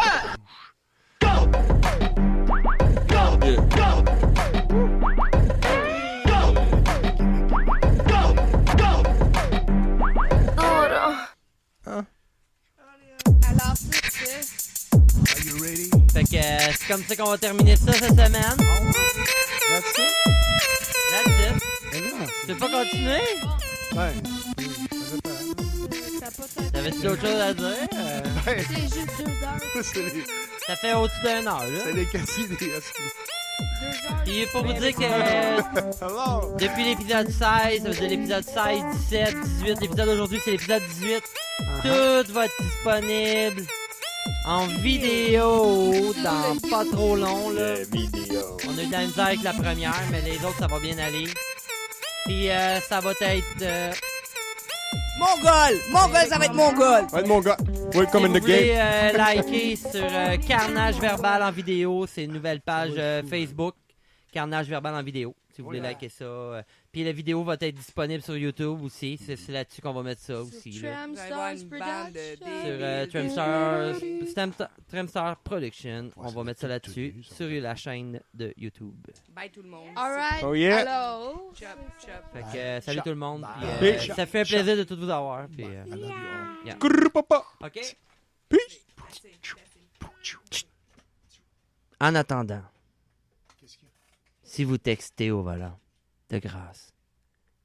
Speaker 1: Alors, c'est ça.
Speaker 4: Are you ready?
Speaker 3: Fait que c'est comme ça qu'on va terminer ça cette semaine.
Speaker 4: That's it?
Speaker 3: That's it.
Speaker 4: Mais non,
Speaker 3: Tu veux pas continuer?
Speaker 4: Ouais.
Speaker 3: T'avais-tu d'autres choses à dire?
Speaker 2: C'est juste 2 heures.
Speaker 4: C'est les...
Speaker 3: Ça fait au-dessus d'1 heure, là.
Speaker 4: C'est les Cassis des Huskies.
Speaker 3: Puis pour vous dire que depuis l'épisode 16, ça veut dire l'épisode 16, 17, 18, l'épisode d'aujourd'hui c'est l'épisode 18. Tout va être disponible en vidéo dans pas trop long là. On a eu de la misère avec la première, mais les autres ça va bien aller. Puis ça va être
Speaker 7: Mongol, ça va être Mongol.
Speaker 10: Ouais, mon gars. Welcome
Speaker 3: si
Speaker 10: in
Speaker 3: vous
Speaker 10: the
Speaker 3: voulez
Speaker 10: game.
Speaker 3: liker sur Carnage Verbal en vidéo, c'est une nouvelle page Facebook, Carnage Verbal en vidéo. Si vous voulez liker ça. Puis la vidéo va être disponible sur YouTube aussi. C'est là-dessus qu'on va mettre ça aussi. Là. Sur Tramstar Production. On va mettre ça là-dessus. Sur la chaîne de YouTube.
Speaker 7: Bye tout le monde.
Speaker 2: Alright.
Speaker 10: Oh yeah.
Speaker 2: Hello.
Speaker 7: Chop, chop.
Speaker 3: Fait que salut tout le monde.
Speaker 10: Bye.
Speaker 3: Puis, ça fait un plaisir de tous vous avoir. Puis, yeah.
Speaker 10: Grrr, papa.
Speaker 3: OK?
Speaker 10: Peace.
Speaker 3: En attendant, si vous textez au volant, de grâce,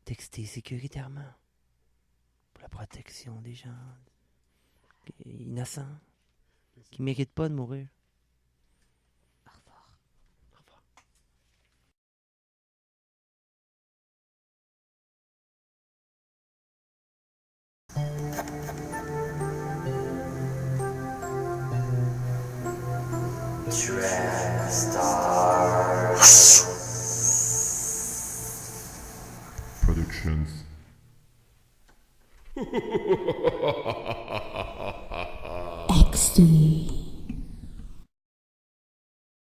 Speaker 3: textez sécuritairement pour la protection des gens innocents qui ne méritent pas de mourir. Au revoir.
Speaker 12: Productions.
Speaker 13: XD.